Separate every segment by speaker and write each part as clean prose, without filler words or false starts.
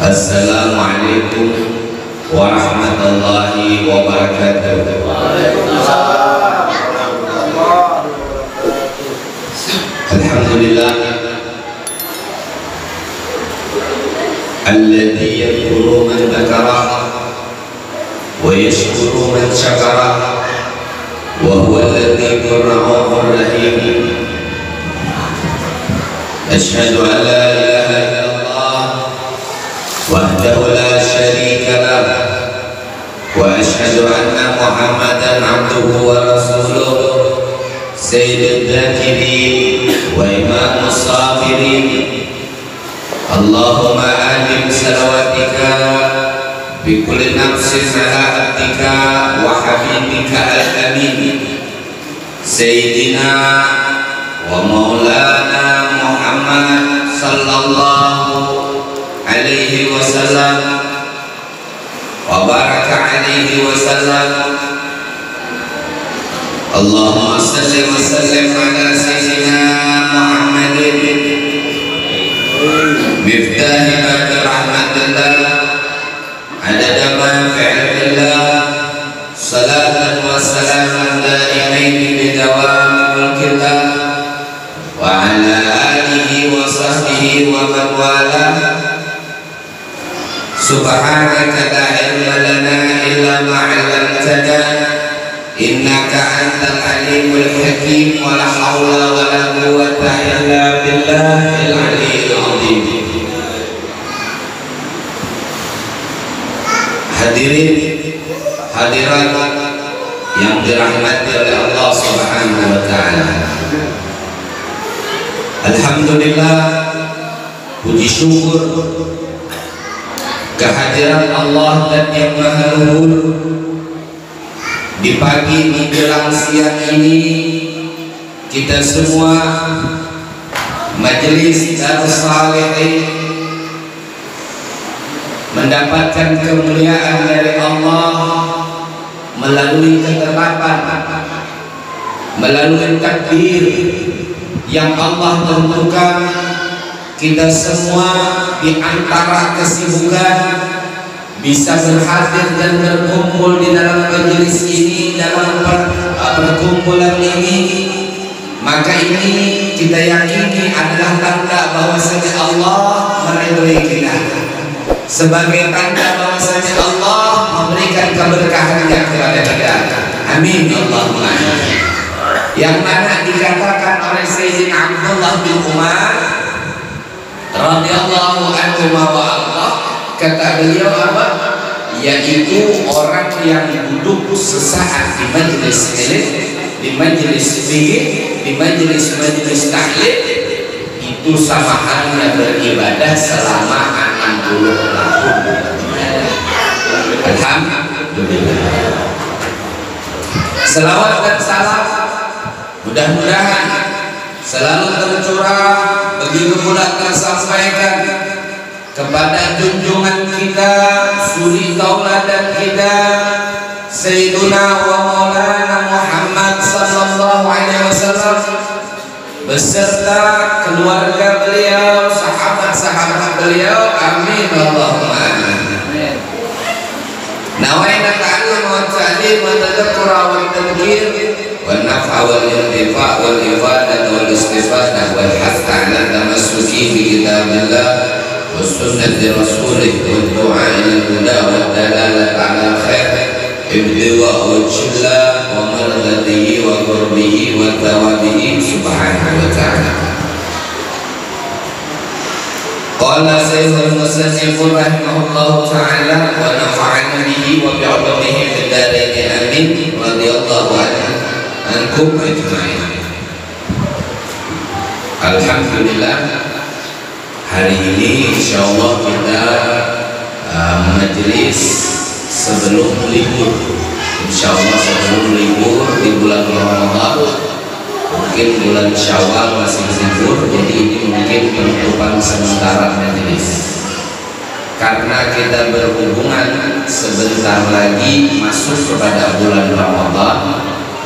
Speaker 1: Assalamualaikum warahmatullahi wabarakatuh. Alhamdulillah alladzi yadhkuru man dzakara wa yashkuru man syakara wa huwa al-latifur rahmanur rahim. Asyhadu an la ilaha illallah wahdahu la syarika lah wa asyhadu anna Muhammadan abduhu wa rasuluh sayyidul dzakirin wa imamus sabirin. Allahumma alim salawatika bi kulli nafsin ala abdika wa habibika al-amin sayyidina wa maulana Muhammad sallallahu alaihi wasallam wa baraka alaihi wasallam. Allahumma salli wa sallim ala sayyidina Muhammadin miftahi babi rahmatillah adada ma fi'lillah salatan wa salaman daimaini bidawami mulkillah wa ala alihi wa sahbihi wa man walah. Subhanaka la ilma lana illa ma 'allamtana innaka antal alimul hakim wa la haula wa la quwwata illa billahil aliyyil azim. Hadirin hadirat yang dirahmati oleh Allah Subhanahu wa taala. Alhamdulillah, puji syukur kehadiran Allah dan yang Maha Luhur di pagi menjelang siang ini. Kita semua majelis Darus Salihin mendapatkan kemuliaan dari Allah melalui ketetapan, melalui takdir yang Allah tentukan. Kita semua di antara kesibukan bisa berhadir dan berkumpul di dalam majelis ini, dalam perkumpulan ini, maka ini kita yakini adalah tanda bahwasanya Allah meridhoi kita, sebagai tanda bahwasanya Allah memberikan keberkahannya kepada kita. Amin Allahumma amin. Yang mana dikatakan oleh Sayyidina Abdullah bin Umar radhiyallahu anhu wa Allah, kata beliau apa? Yaitu orang yang duduk sesaat di majelis ilmu, di majelis fikih, di majelis tahlil, itu sama halnya beribadah selama 60 tahun. Alhamdulillah. Selawat dan salam mudah-mudahan selalu tercurah, begitu pula tersampaikan kepada junjungan kita, suri tauladan kita, Sayyiduna wa Maulana Muhammad sallallahu alaihi wasallam beserta keluarga beliau, sahabat-sahabat beliau. Amin Allahumma amin. Nawaina ta'allum wa ta'lim wa tadhakkura wa tadhkir wa naf'a wal intifa' wal ifadah wal istifadah wal hatta 'ala tamassuki bi kitabillah wa sunnati rasulih wa du'a ila al-huda wa dalalah 'ala khair ibtiwa wa jilla wa mardatihi wa qurbihi wa tawabihi subhanahu wa ta'ala. Qala sayyidul musannif rahimahullahu ta'ala wa nafa'ana bihi wa bi'ulumihi fid dharain amin radhiyallahu ankum ajma'in. Alhamdulillah, hari ini insyaallah kita majelis sebelum libur. Insyaallah sebelum libur di bulan Ramadan, mungkin bulan Syawal masih libur, jadi ini mungkin penutupan sementara majelis. Karena kita berhubungan sebentar lagi masuk kepada bulan Ramadan,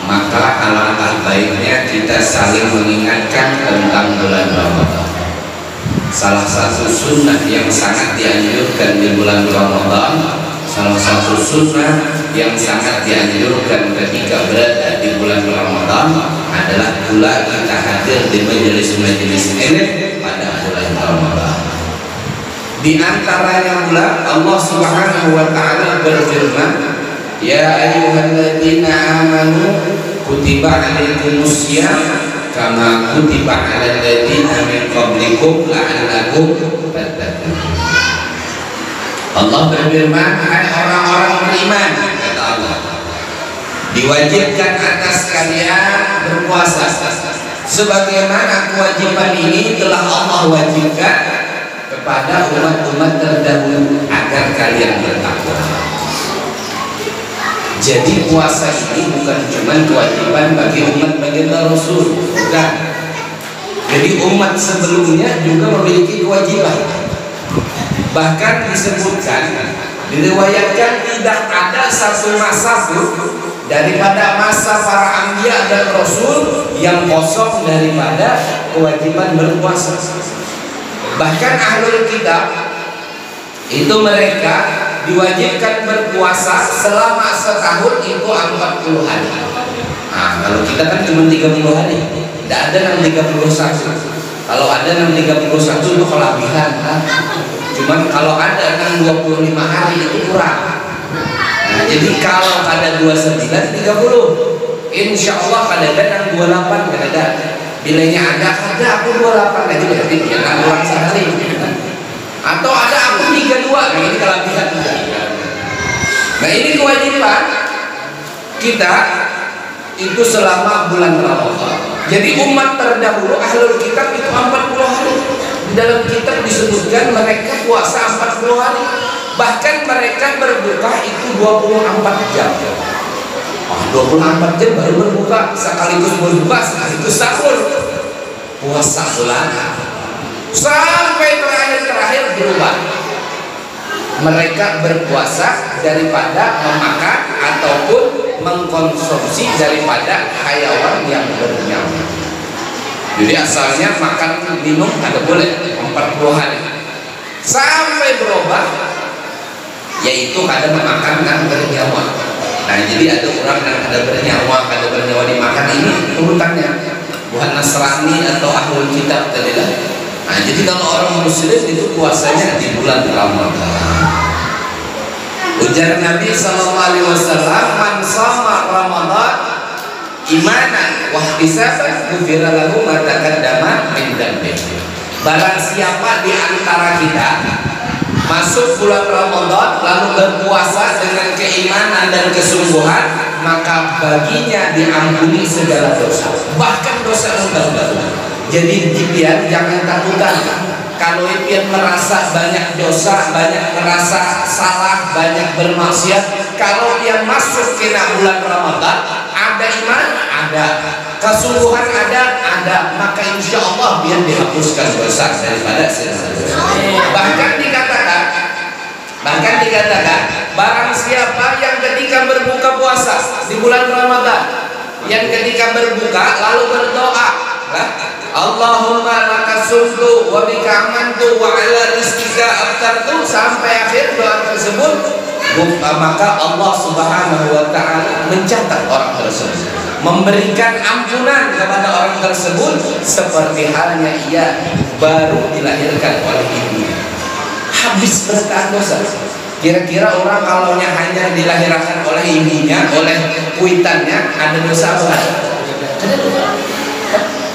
Speaker 1: maka alangkah baiknya kita saling mengingatkan tentang bulan Ramadan. Salah satu sunnah yang sangat dianjurkan di bulan Ramadan, salah satu sunnah yang sangat dianjurkan ketika berada di bulan Ramadan adalah pula kita hadir di majelis-majelis ilmu pada bulan Ramadan. Di antaranya pula Allah Subhanahu wa taala berfirman, "Ya ayyuhalladzina amanu kutiba alaikumusiyam kama kutiba alal ladzina min qablikum la'allakum tattaqun." Allah berfirman, "Hai orang-orang beriman," kata Allah, "diwajibkan atas kalian berpuasa sebagaimana kewajiban ini telah Allah wajibkan kepada umat-umat terdahulu agar kalian bertakwa." Jadi puasa ini bukan cuma kewajiban bagi umat baginda Rasul, bukan. Jadi umat sebelumnya juga memiliki kewajiban. Bahkan disebutkan, diriwayatkan tidak ada satu masa pun daripada masa para anbiya dan rasul yang kosong daripada kewajiban berpuasa. Bahkan ahlul kitab itu mereka diwajibkan berpuasa selama setahun itu 40 hari. Nah, kalau kita kan cuma 30 hari, tidak ada yang 31. Kalau ada yang 31 itu kelebihan. Cuman kalau ada yang 25 hari itu kurang. Nah, jadi kalau ada 29, 30. Insya Allah kada ada yang 28, kada ada. Bilanya ada aku 28 aja berarti ya kurang sehari. Atau ada aku 32, nah ini kelebihan. Nah ini kewajiban kita itu selama bulan Ramadan. Jadi umat terdahulu ahlul kitab itu 40 hari. Di dalam kitab disebutkan mereka puasa 40 hari. Bahkan mereka berbuka itu 24 jam. 24 jam baru berbuka, sekaligus berbuka, sekaligus sahur. Puasa bulan sampai terakhir berubah. Mereka berpuasa daripada memakan ataupun mengkonsumsi daripada hayawan yang bernyawa. Jadi asalnya makan minum ada boleh 40 hari sampai berubah, yaitu kadang memakan yang bernyawa. Nah jadi ada orang yang ada bernyawa dimakan, ini urutannya bukan Nasrani atau ahlul kitab tadi lah. Nah, jadi kalau orang muslim itu puasanya di bulan Ramadan. Ujar Nabi SAW, "Man shoma Ramadan imanan wa ihtisaban ghufira lahu ma taqaddama min dhanbihi." Barang siapa di antara kita masuk bulan Ramadan lalu berpuasa dengan keimanan dan kesungguhan, maka baginya diampuni segala dosa, bahkan dosa yang jadi impian jangan takutan. Kalau impian merasa banyak dosa, banyak merasa salah, banyak bermaksiat, kalau dia masuk ke bulan Ramadan, ada iman, ada kesungguhan, ada, maka insya Allah biar dihapuskan dosa daripada segala dosa. Bahkan dikatakan, barang siapa yang ketika berbuka puasa di bulan Ramadan, yang ketika berbuka lalu berdoa, Allahumma laka sumtu wa bika amantu wa ala rizqika aftartu, sampai akhir doa tersebut, maka Allah Subhanahu wa taala mencatat orang tersebut, memberikan ampunan kepada orang tersebut seperti halnya ia baru dilahirkan oleh ibunya. Habis berkah dosa. Kira-kira orang kalau hanya dilahirkan oleh ibunya, oleh kuitannya, ada dosa apa?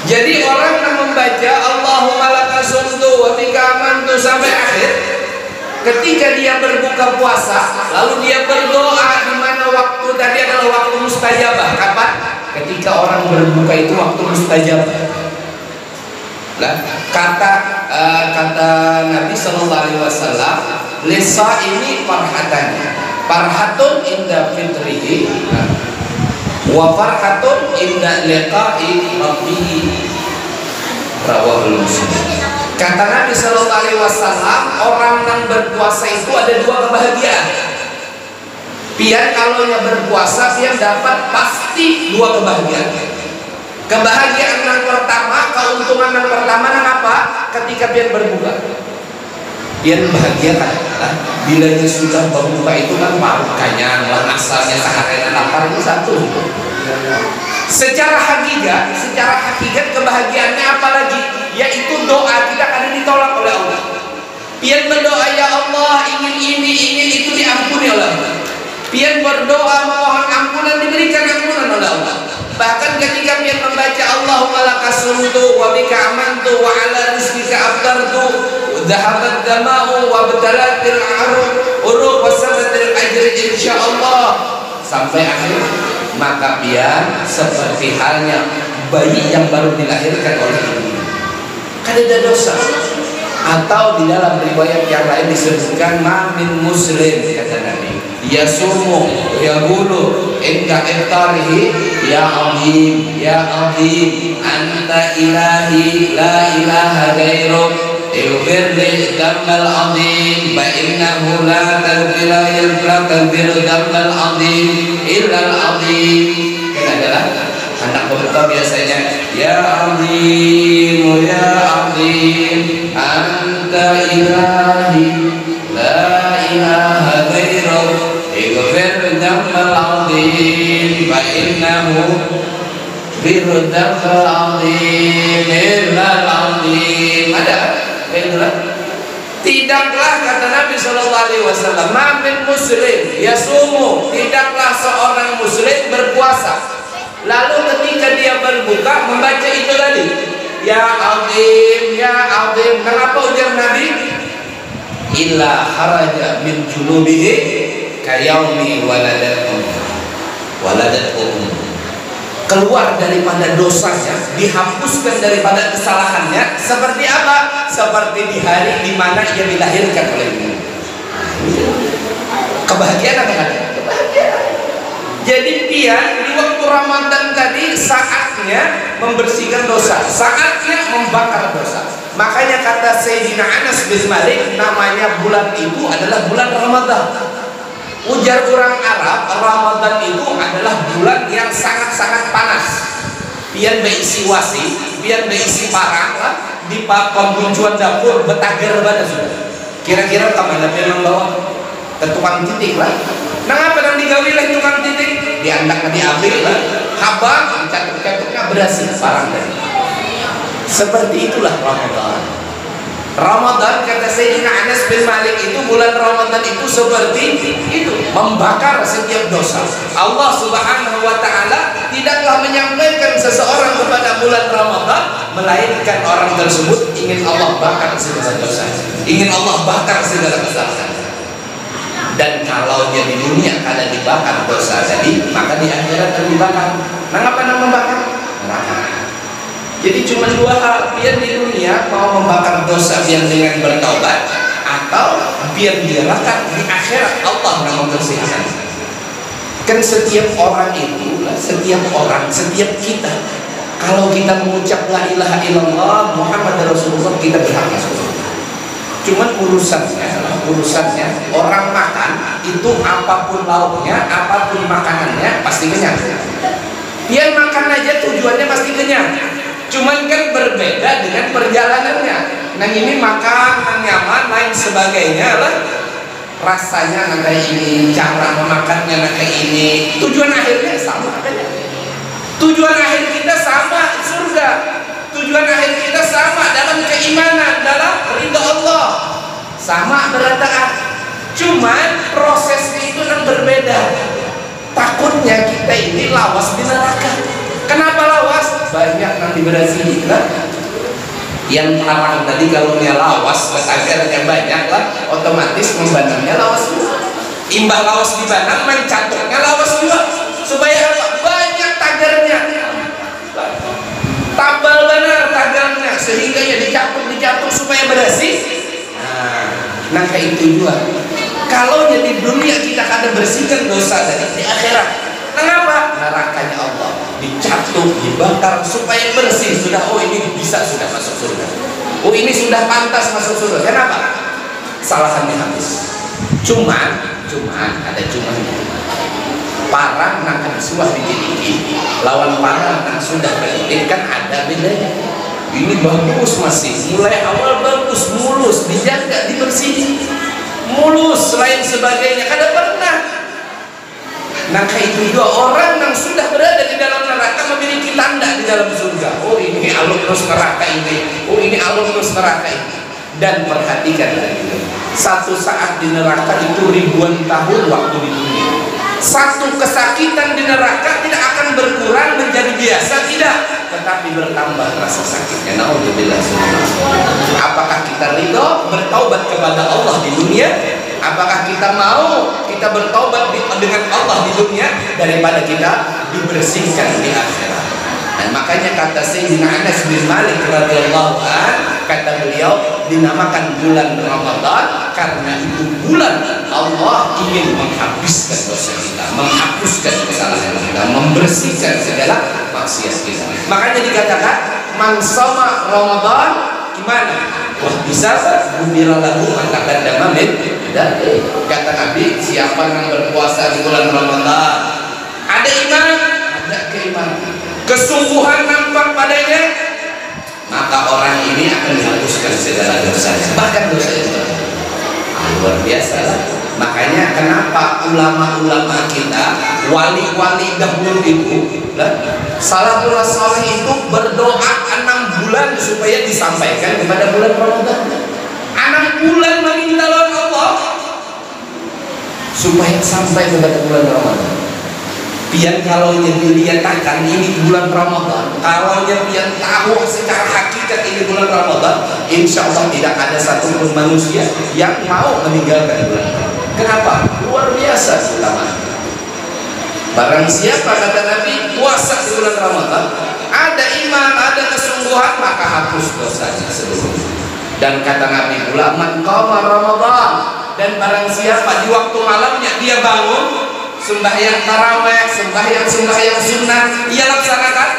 Speaker 1: Jadi orang yang membaca Allahumma laka sumtu wa bika amantu sampai akhir, ketika dia berbuka puasa lalu dia berdoa, di mana waktu tadi adalah waktu mustajabah. Kapan? Ketika orang berbuka itu waktu mustajabah. Nah, kata Nabi Sallallahu Alaihi Wasallam, lisa ini farhatannya, farhatun inda fitrihi wa farhatun inda liqa'i rabbih, rawahul Muslim. Kata Nabi Sallallahu Alaihi Wasallam, orang yang berpuasa itu ada dua kebahagiaan. Pian kalau yang berpuasa dia dapat pasti dua kebahagiaan. Kebahagiaan yang pertama, keuntungan yang pertama yang apa? ketika pian berbuka? Pian bahagia kan? Bilanya sudah berbuka itu kan makanya asalnya seharian lapar itu satu. Secara hakikat kebahagiaannya apalagi? Yaitu doa tidak akan ditolak oleh Allah. Pian berdoa, ya Allah ingin ini, ingin itu, diampuni oleh Allah. Pian berdoa memohon ampunan, diberikan ampunan oleh Allah. Bahkan ketika pian membaca Allahumma lakasuntu wa bika amantu wa ala rizqika aftartu dhahabat dama'u wa batalatil uruq wa sabatil ajri insyaallah sampai akhir, maka pian seperti halnya bayi yang baru dilahirkan oleh ibunya. Kan ada dosa. Atau di dalam riwayat yang lain disebutkan mamin muslim, kata Nabi, yasumu yaqulu inda iftarihi ya azim ya azim anta ilahi la ilaha ghairuk ighfir li dhanbal azim fa innahu la taghfiru dhanbal azim illa al azim. Kan adalah anak berdoa biasanya ya azim ya azim anta ilahi la ilaha ghairuk ighfir dhanbal azim fa innahu biru dhanbal azim illal azim. Ada itulah. Tidaklah, kata Nabi SAW, mamin muslim yasumu, tidaklah seorang muslim berpuasa lalu ketika dia berbuka membaca itu tadi ya azim ya azim. Kenapa ujar Nabi? Illa haraja min junubihi kayaumi waladatkum, keluar daripada dosanya, dihapuskan daripada kesalahannya. Seperti apa? Seperti di hari di mana ia dilahirkan oleh ibunya. Kebahagiaan apa kan? Kebahagiaan. Jadi dia di waktu Ramadan tadi saatnya membersihkan dosa, saatnya membakar dosa. Makanya kata Sayyidina Anas bin Malik, namanya bulan itu adalah bulan Ramadan. Ujar orang Arab, Ramadan itu adalah bulan yang sangat-sangat panas. Pian beisi wasi, pian beisi parang lah, di pembujuan dapur betager pada sudah. Kira-kira kemana pian membawa? Ke tukang titik lah. Nah apa yang digawi lah tukang titik? Diandak diambil lah, habang, catuk-catuknya berhasil parang tadi. Seperti itulah Ramadan. Ramadan, kata Sayyidina Anas bin Malik, itu bulan Ramadan itu seperti itu, membakar setiap dosa. Allah Subhanahu wa ta'ala tidaklah menyampaikan seseorang kepada bulan Ramadan melainkan orang tersebut ingin Allah bakar segala dosa, ingin Allah bakar segala kesalahan. Dan kalau dia di dunia kada dibakar dosa tadi, maka di akhirat akan dibakar. Nah apa nama membakar? Neraka. Jadi cuma dua hal, biar di dunia mau membakar dosa biar dengan bertaubat, atau biar diraka di akhirat Allah yang membersihkan. Kan setiap orang itu, setiap orang, setiap kita, kalau kita mengucap la ilaha illallah Muhammad Rasulullah, kita berhak masuk surga. Cuman urusannya orang makan itu apapun lauknya, apapun makanannya pasti kenyang. Dia makan aja tujuannya pasti kenyang. Cuman kan berbeda dengan perjalanannya. Nah ini makan, nyaman, lain sebagainya lah. Rasanya nggak kayak ini, cara memakannya nggak kayak ini. Tujuan akhirnya sama kan? Tujuan akhir kita sama, surga. Tujuan akhir kita sama dalam keimanan, dalam ridha Allah. Sama berataat. Cuman prosesnya itu kan berbeda. Takutnya kita ini lawas di neraka. Kenapa lawas? Banyak nanti berhasil kan? Yang larang tadi kalau dia lawas, tagarnya banyak lah, otomatis membanangnya lawas juga. Imbah lawas di banang, mencatoknya lawas juga. Supaya apa? Banyak tagarnya. Tabal benar tagarnya, sehingga ya dicatuk supaya berhasil. Nah kayak itu juga. Kalau di dunia kita kada bersihkan dosa dari di akhirat, kenapa? Nerakanya Allah dicatuk, dibakar supaya bersih. Sudah, oh ini bisa sudah masuk surga. Oh ini sudah pantas masuk surga. Kenapa? Salahannya habis. Cuman ada cumannya. Parang nak suah ditiliki, lawan parang nak sudah berhenti kan ada bedanya. ini bagus, masih mulai awal bagus, mulus, dijaga, dibersihin, mulus, lain sebagainya. Kada pernah. Nah itu juga orang yang sudah berada di dalam neraka memiliki tanda di dalam surga. Oh ini alumnus neraka ini, oh ini alumnus neraka ini. Dan perhatikan lagi, satu saat di neraka itu ribuan tahun waktu di dunia. Satu kesakitan di neraka tidak akan berkurang menjadi biasa, tidak, tetapi bertambah rasa sakitnya. Naudzubillah. Apakah kita ridho bertaubat kepada Allah di dunia? Apakah kita mau kita bertaubat dengan Allah di dunia daripada kita dibersihkan di akhirat? Dan makanya kata Sayyidina Anas bin Malik radhiyallahu anhu, kata beliau, dinamakan bulan Ramadan karena itu bulan Allah ingin menghabiskan dosa kita, menghapuskan kesalahan kita, membersihkan segala maksiat kita. Makanya dikatakan man shoma Ramadan gimana? Wah bisa gembira lagu mengatakan damamin. Dan kata Nabi, siapa yang berpuasa di bulan Ramadan ada iman, ada keimanan, kesungguhan nampak padanya, maka orang ini akan dihapuskan segala dosanya, bahkan dosa itu. Luar biasa. Makanya kenapa ulama-ulama kita, wali-wali dahulu itu, salafus saleh itu berdoa 6 bulan supaya disampaikan kepada bulan Ramadan. 6 bulan meminta lawan Allah supaya sampai kepada bulan Ramadan. Pian kalau yang dilihatkan ini bulan Ramadan, kalau yang pian tahu secara hakikat ini bulan Ramadan, insya Allah tidak ada satupun manusia yang mau meninggalkan bulan Ramadan. Kenapa? Luar biasa ulama. Barang siapa kata Nabi puasa di bulan Ramadan, ada iman, ada kesungguhan, maka hapus dosanya seluruhnya. Dan kata Nabi pula, man qama Ramadan, dan barang siapa di waktu malamnya dia bangun sembahyang tarawih, sembahyang sunnah, ia laksanakan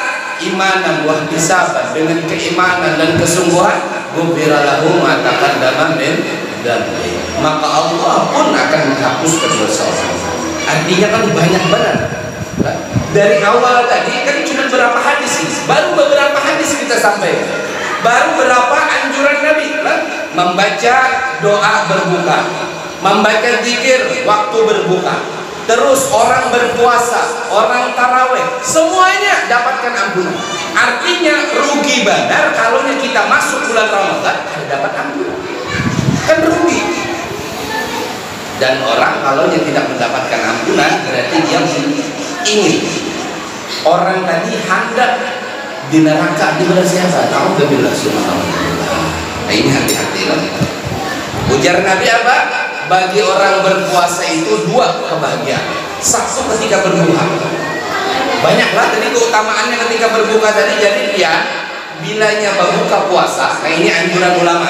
Speaker 1: imanan wa ihtisaban, dengan keimanan dan kesungguhan, ghufira lahu ma taqaddama min dzambi, maka Allah pun akan menghapuskan dosa orang. Artinya kan banyak banget. Dari awal tadi kan cuma berapa hadis ini, baru beberapa hadis kita sampaikan, baru berapa anjuran Nabi, membaca doa berbuka, membaca zikir waktu berbuka, terus orang berpuasa, orang taraweh, semuanya dapatkan ampunan. Artinya rugi benar kalau kita masuk bulan Ramadan dapat ampunan, kan rugi. Dan orang kalau dia tidak mendapatkan ampunan berarti dia ingin. Orang tadi hendak di neraka di bulan siapa? Alhamdulillah, subhanallah. Nah ini hati-hati lah. Ujar Nabi apa? Bagi orang berpuasa itu 2 kebahagiaan. Satu ketika berbuka. Banyaklah tadi keutamaannya ketika berbuka tadi. Jadi dia bilanya berbuka puasa. Nah ini anjuran ulama.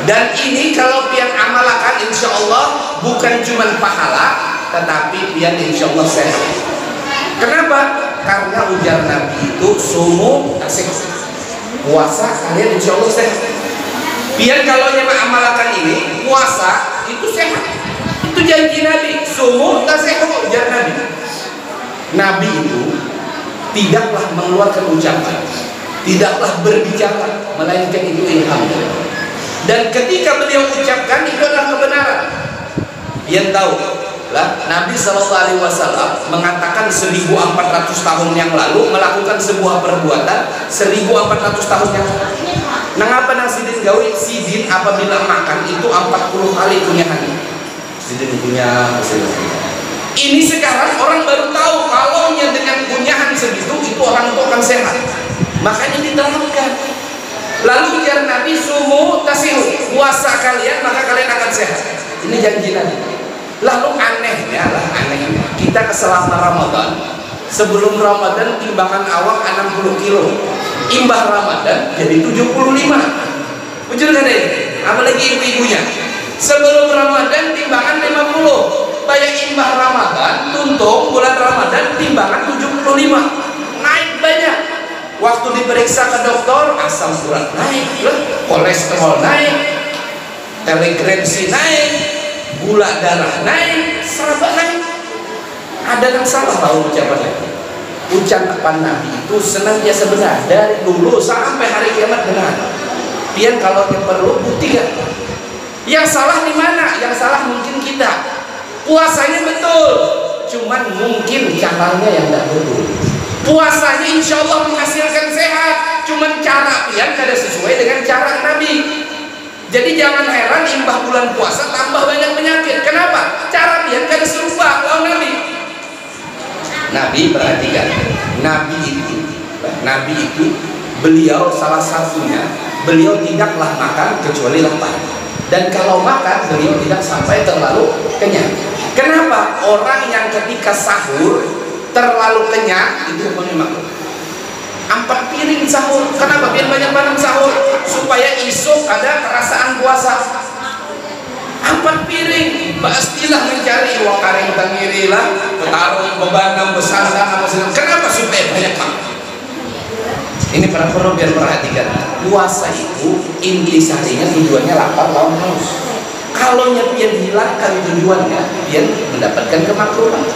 Speaker 1: Dan ini kalau pian amalkan insya Allah bukan cuma pahala, tetapi pian insya Allah sehat. Kenapa? Karena ujar Nabi itu sumu sehat. Puasa kalian insya Allah sehat. Biar kalau yang mengamalkan ini puasa itu sehat. Itu janji Nabi. Sumu sehat ujar Nabi. Nabi itu tidaklah mengeluarkan ucapan, tidaklah berbicara, melainkan itu ilham. Dan ketika beliau ucapkan itu adalah kebenaran. Yang tahu lah, Nabi SAW mengatakan 1400 tahun yang lalu melakukan sebuah perbuatan 1400 tahun yang lalu. Nangapa nang sidin gawi? Sidin apabila makan itu 40 kali kunyahan. Sidin punya ini sekarang orang baru tahu kalau dengan kunyahan segitu itu orang itu akan sehat. Makanya diterapkan. Lalu ujar Nabi sumu tasihu, puasa kalian maka kalian akan sehat. Ini janji Nabi. Lalu anehnya kita selama Ramadan, sebelum Ramadan timbangan awak 60 kilo, imbah Ramadan jadi 75. Betul kan ini? Apalagi ibu-ibunya sebelum Ramadan timbangan 50, bayar imbah Ramadan tuntung bulan Ramadan timbangan 75, naik banyak. Waktu diperiksa ke dokter asam urat naik, kolesterol naik, triglycerida naik, gula darah naik, serba naik. Ada yang salah tahu ucapan lagi. ucapan Nabi itu senantiasa benar dari dulu sampai hari kiamat benar. Pian kalau yang perlu buktikan. Yang salah di mana? Yang salah mungkin kita. Puasanya betul, cuman mungkin caranya yang tidak betul. Puasanya insya Allah menghasilkan sehat, cuman cara pian kada sesuai dengan cara Nabi. Jadi jangan heran imbah bulan puasa tambah banyak penyakit. Kenapa? Cara pian kada serupa lawan Nabi. Nabi perhatikan, Nabi itu beliau salah satunya, beliau tidaklah makan kecuali lapar. Dan kalau makan beliau tidak sampai terlalu kenyang. Kenapa? Orang yang ketika sahur terlalu kenyang itu hukumnya makruh. 4 piring sahur. Kenapa? Biar banyak-banyak sahur supaya esok ada kerasaan puasa. 4 piring pastilah mencari uang kareng tangiri lah, petarung bebanam besar sama segala. Kenapa? Supaya banyak makan. Ini para perlu biar perhatikan. Puasa itu intisarinya tujuannya lapar lawan haus. Kalau pian hilangkan tujuannya, pian mendapatkan kemakruhan.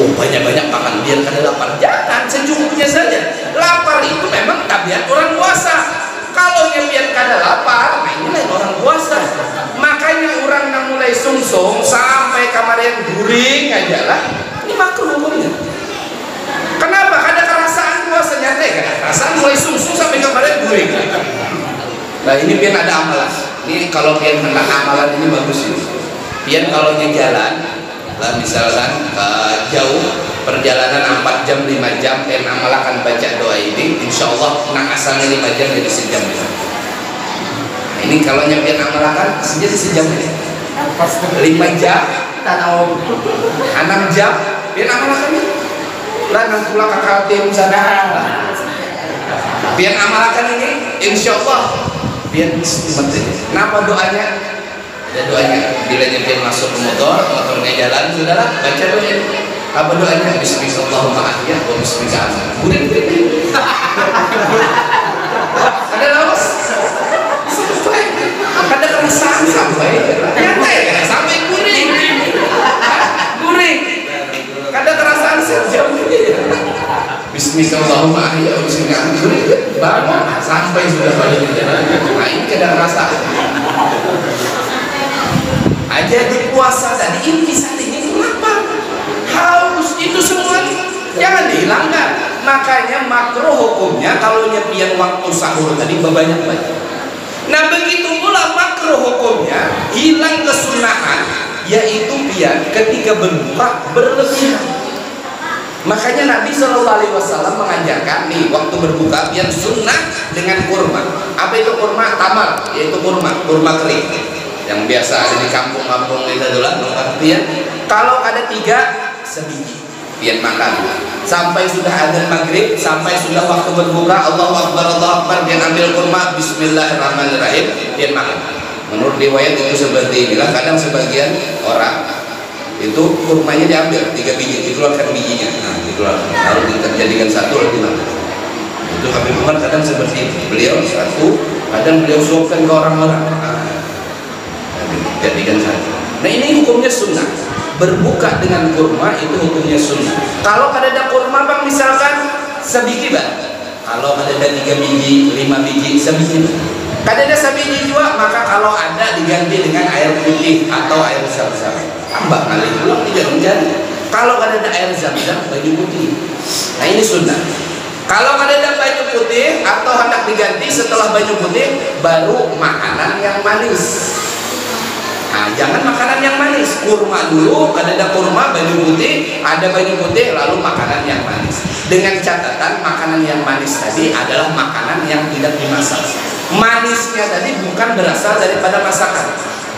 Speaker 1: Oh banyak-banyak makan biar kada lapar. Jangan, secukupnya saja. Lapar itu memang tabiat orang puasa. Kalau pian kada lapar, nah inilah orang puasa. Makanya orang yang mulai sungsung sampai kamarian guring aja lah. Ini makruh hukumnya. Kenapa? Kada kerasaan puasa nyata, kada kerasaan mulai sungsung sampai kamarian guring. Nah ini pian ada amalan. Ini kalau pian hendak amalan ini bagus ini. Pian kalau jalan, lah misalkan jauh perjalanan 4 jam 5 jam, pian amalkan baca doa ini, insya Allah nak asalnya 5 jam jadi sejam. Nah ini kalau pian amalkan jadi sejam ini. 5 jam, 6 jam, pian amalkan lah nang pulang kakak tim sana. Pian amalkan ini, insya Allah pian seperti ini. Kenapa doanya? Ada doanya. Bila pian masuk ke motornya jalan, sudahlah baca doa. Apa doanya? Bismillahirrahmanirrahim wa bismillahirrahmanirrahim. Kuring. Ada lawas. Sampai. Ada kerasaan sampai. Nyantai kan? Sampai kuring. Kuring. Ada kerasaan sejam ini. Bismillahirrahmanirrahim wa bismillahirrahmanirrahim. Bangun sampai sudah balik ke jalan. Nah ini kada rasa. Aja di puasa tadi intisarinya itu lapar, haus, itu semua jangan dihilangkan. Makanya makruh hukumnya kalau pian waktu sahur tadi banyak-banyak. Nah begitu pula makruh hukumnya hilang kesunahan, yaitu pian ketika berbuka berlebihan. Makanya Nabi SAW mengajarkan nih waktu berbuka pian sunnah dengan kurma. Apa itu kurma? Tamar, yaitu kurma kering yang biasa ada di kampung-kampung itu adalah pian. Kalau ada 3 sebiji pian makan sampai sudah azan maghrib, sampai sudah waktu berbuka, Allahu Akbar pian ambil kurma, Bismillahirrahmanirrahim, pian makan. Menurut riwayat itu seperti inilah. Kadang sebagian orang itu kurmanya diambil 3 biji, dikeluarkan bijinya, nah dikeluarkan, lalu dijadikan satu lagi makan. Itu Habib Umar kadang seperti itu. Beliau satu, kadang beliau suapkan ke orang-orang, jadikan satu. Nah ini hukumnya sunnah. Berbuka dengan kurma itu hukumnya sunnah. Kalau ada kurma bang misalkan sebiji bang, kalau ada 3 biji, 5 biji sebiji bang. Kadang sebiji juga, maka kalau ada diganti dengan air putih atau air zam-zam. Tambah kali pulang tidak menjadi. Kalau ada air zam-zam baju putih. Nah ini sunnah. Kalau ada baju putih atau hendak diganti setelah baju putih, baru makanan yang manis. Nah, jangan makanan yang manis, kurma dulu, ada kurma, baju putih, ada baju putih, lalu makanan yang manis. Dengan catatan makanan yang manis tadi adalah makanan yang tidak dimasak. Manisnya tadi bukan berasal daripada masakan.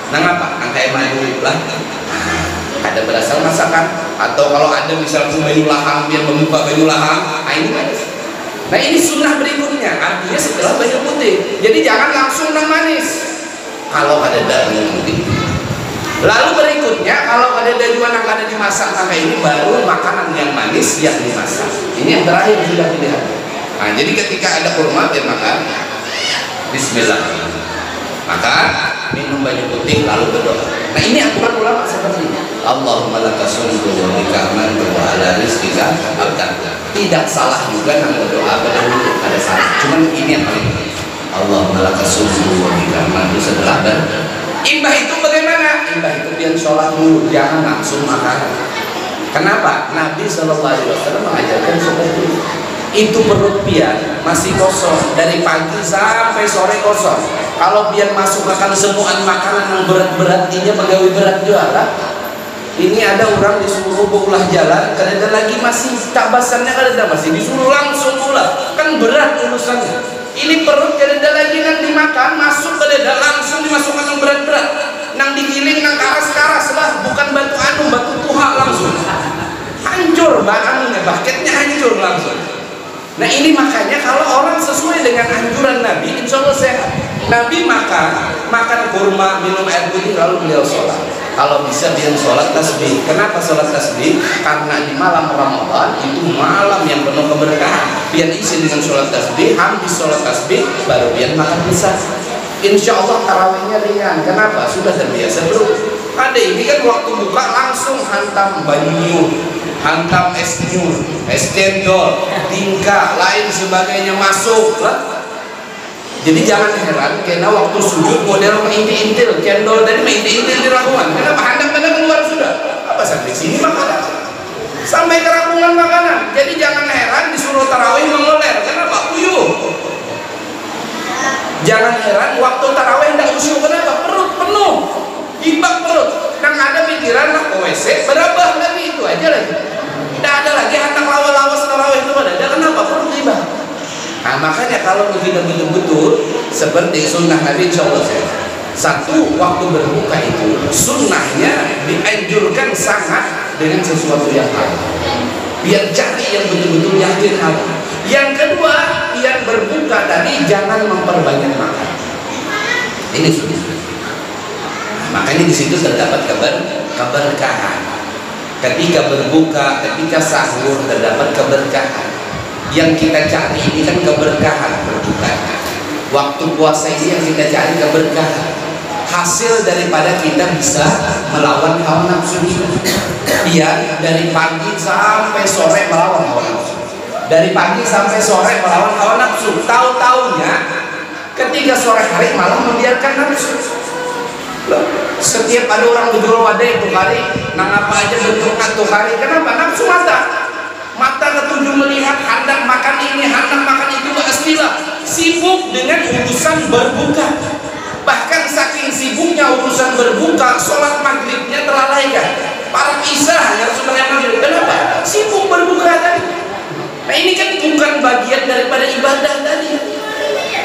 Speaker 1: Nah apa? Nah, kayak madu lah. Ada berasal masakan. Atau kalau ada misalnya baju lahang, dia membuka baju lahang, nah ini manis. Nah ini sunnah berikutnya, artinya setelah baju putih. Jadi jangan langsung nang manis. Kalau ada daging putih. Lalu berikutnya kalau ada dajuan yang ada dimasak sampai ini, baru makanan yang manis yang dimasak. Ini yang terakhir sudah pilihan. Nah jadi ketika ada kurma dia makan Bismillah, makan, minum baju putih lalu berdoa. Nah ini aturan ulama seperti ini. Allahumma laka sumtu wa bika amantu wa ala rizqika abdaka. Tidak salah juga nama doa berdahulu, ada salah. Cuman ini yang paling penting. Allahumma laka sumtu wa bika amantu setelah imbah itu bagaimana? Imbah itu dia sholat dulu, jangan langsung makan. Kenapa? Nabi SAW mengajarkan seperti itu. Itu perut pian masih kosong dari pagi sampai sore kosong. Kalau pian masuk makan semuaan makanan yang berat-berat, ini pegawai berat juara. Ini ada orang disuruh pulang jalan, kadang lagi masih tabasannya, kadang masih disuruh langsung pulang, kan berat urusannya. Ini perut kadang lagi nang dimakan, masuk kadang langsung dimasukkan yang berat-berat, nang digiling nang karas-karas lah, bukan batu anu, batu tuha langsung. Hancur bahannya, baketnya hancur langsung. Nah ini makanya kalau orang sesuai dengan anjuran Nabi, insya Allah sehat. Nabi makan kurma, minum air putih, lalu beliau sholat. Kalau bisa dia sholat tasbih. Kenapa sholat tasbih? Karena di malam Ramadan itu malam yang penuh keberkahan. Biar isi dengan sholat tasbih, habis sholat tasbih baru biar makan besar. Insya Allah tarawihnya ringan. Kenapa? Sudah terbiasa bro. Ada ini kan waktu buka langsung hantam banyu, hantam es nyur, es cendol, tingkah, lain sebagainya masuk lah. Jadi jangan heran karena waktu sujud model inti-intil, cendol tadi inti-intil di rakungan. Kenapa? Handap-handap keluar sudah. Apa sampai sini makanan? Sampai ke rakungan makanan. Jadi jangan heran disuruh tarawih mengoler. Kenapa? Uyuh. Jangan heran waktu tarawih tidak usyuk. Kenapa? Perut penuh, ibak perut. Nang ada pikiran lah ke WC, berabah lagi itu aja lagi. Tidak ada lagi hantar lawas-lawas tarawih itu ada. Kenapa? Perut ibak. Nah makanya kalau kita betul-betul seperti sunnah Nabi SAW, satu waktu berbuka itu sunnahnya dianjurkan sangat dengan sesuatu yang halal. Biar cari yang betul-betul yakin halal. Yang kedua, yang berbuka tadi jangan memperbanyak makan. Ini sunnah. Nah, makanya di situ terdapat keberkahan. Ketika berbuka, ketika sahur terdapat keberkahan. Yang kita cari ini kan keberkahan berbuka. Waktu puasa ini yang kita cari keberkahan. Hasil daripada kita bisa melawan hawa nafsu kita. Iya, dari pagi sampai sore melawan hawa nafsu. Dari pagi sampai sore melawan hawa nafsu. Tahu-taunya ketika sore hari malah membiarkan nafsu. Setiap ada orang berjual wadai itu hari, nang apa aja bentuknya tuh hari. Kenapa? Nafsu mata ketujuh melihat, hendak makan ini, hendak makan itu, istilah sibuk dengan urusan berbuka. Bahkan saking sibuknya urusan berbuka, sholat maghribnya terlalaikan. Para isya hanya sebenarnya maghrib. Kenapa? Sibuk berbuka tadi. Nah ini kan bukan bagian daripada ibadah tadi.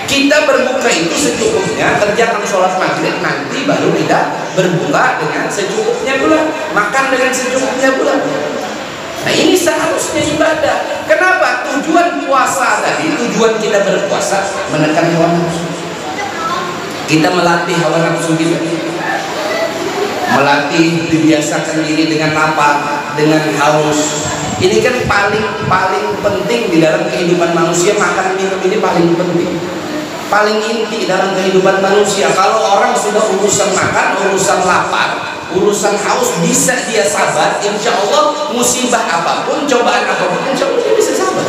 Speaker 1: Kita berbuka itu secukupnya, kerjakan sholat maghrib, nanti baru kita berbuka dengan secukupnya pula, makan dengan secukupnya pula. Nah ini seharusnya ibadah. Kenapa? Tujuan puasa tadi, tujuan kita berpuasa menekan hawa nafsu. Kita melatih hawa nafsu kita, melatih dibiasakan diri dengan lapar, dengan haus. Ini kan paling penting di dalam kehidupan manusia. Makan minum ini paling penting, paling inti dalam kehidupan manusia. Kalau orang sudah urusan makan, urusan lapar, urusan haus bisa dia sabar, insya Allah musibah apapun, cobaan apapun, insya Allah dia bisa sabar.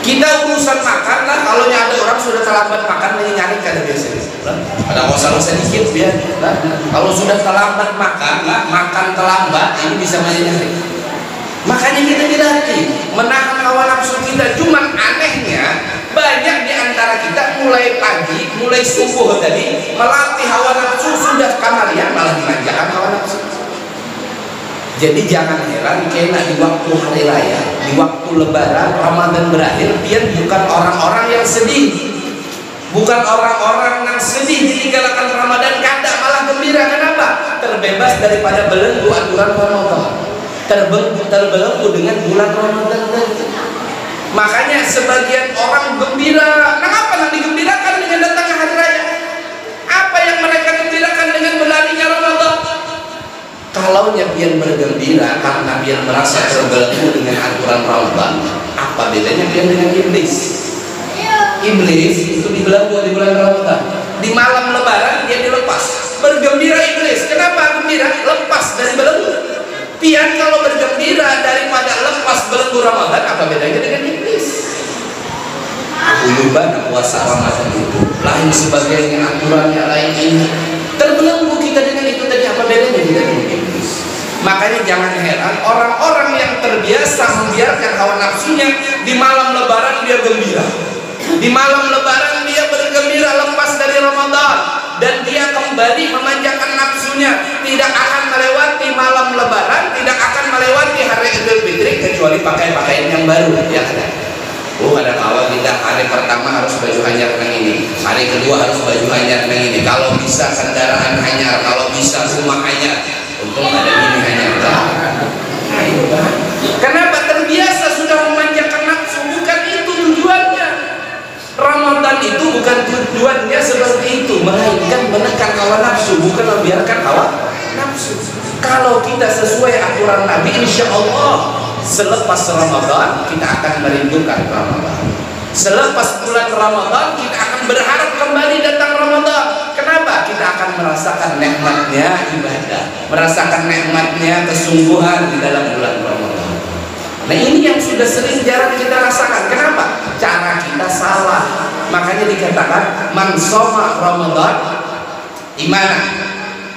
Speaker 1: Kita urusan makan lah, kalau ada orang sudah terlambat makan, ini nyari kada biasa. Ada masalah sedikit biar. Kalau sudah terlambat makan lah, makan terlambat, ini bisa nyari. Makanya kita dilatih menahan hawa nafsu kita. Cuman anehnya banyak di antara kita mulai pagi, mulai subuh tadi melatih hawa nafsu, sudah kamarian malah dimanjakan hawa nafsu. Jadi jangan heran kena di waktu hari raya, di waktu lebaran, Ramadan berakhir, dia bukan orang-orang yang sedih, bukan orang-orang yang sedih ditinggalkan Ramadan, kada malah gembira. Kenapa? Terbebas daripada belenggu aturan Ramadan, terbelenggu dengan bulan Ramadan tadi. Makanya sebagian orang gembira. Kenapa yang digembirakan dengan datangnya hari raya? Apa yang mereka gembirakan dengan berlarinya Ramadan? Kalau biar bergembira karena biar merasa terbelenggu dengan aturan Ramadan, apa bedanya dia dengan iblis? Iblis itu dibelenggu di bulan Ramadan. Di malam lebaran dia dilepas. Bergembira iblis. menangis. Kenapa gembira? Lepas dari belenggu. Pian kalau bergembira daripada lepas belenggu Ramadan, apa bedanya dengan iblis? Uluban puasa Ramadan itu lain sebagainya, aturannya lain ini. Terbelenggu kita dengan itu tadi, apa bedanya dengan iblis? Makanya jangan heran orang-orang yang terbiasa membiarkan hawa nafsunya, di malam lebaran dia gembira, di malam lebaran dia bergembira lepas dari Ramadan, dan dia kembali memanjakan nafsunya. Tidak akan melewati malam lebaran, tidak akan melewati hari Idul Fitri kecuali pakai pakaian yang baru. Ya ada. Oh, ada awal kita hari pertama harus baju hanyar yang ini, hari kedua harus baju hanyar yang ini. Kalau bisa kendaraan hanyar, kalau bisa rumah hanyar. Untung ada ini hanyar. Nah, itu kan. Kenapa? Terbiasa sudah memanjakan nafsu. Bukan itu tujuannya. Ramadan itu bukan tujuannya seperti itu, melainkan menekan hawa nafsu, bukan membiarkan hawa nafsu. Kalau kita sesuai aturan Nabi, insya Allah selepas Ramadan kita akan merindukan Ramadan. Selepas bulan Ramadan kita akan berharap kembali datang Ramadan. Kenapa? Kita akan merasakan nikmatnya ibadah, merasakan nikmatnya kesungguhan di dalam bulan Ramadan. Nah, ini yang sudah sering jarang kita rasakan. Kenapa? Cara kita salah. Makanya dikatakan man shoma Ramadan imanan,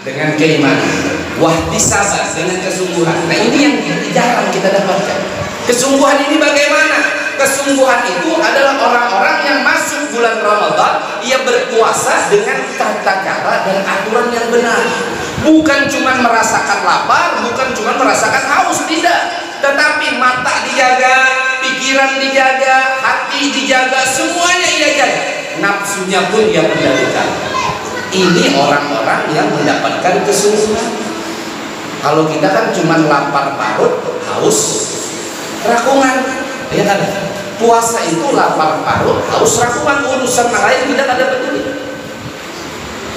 Speaker 1: dengan keimanan, wahtisaban, dengan kesungguhan. Nah, ini yang jarang kita dapatkan. Kesungguhan ini bagaimana? Kesungguhan itu adalah orang-orang yang masuk bulan Ramadan, ia berpuasa dengan tata cara dan aturan yang benar. Bukan cuma merasakan lapar, bukan cuma merasakan haus, tidak. Tetapi mata dijaga, pikiran dijaga, hati dijaga, semuanya ia jaga. Nafsunya pun ia kendalikan. Ini orang-orang yang mendapatkan kesungguhan. Kalau kita kan cuma lapar parut, haus rakungan, ya kan? Puasa itu lapar parut, haus rakungan, urusan lain tidak ada peduli.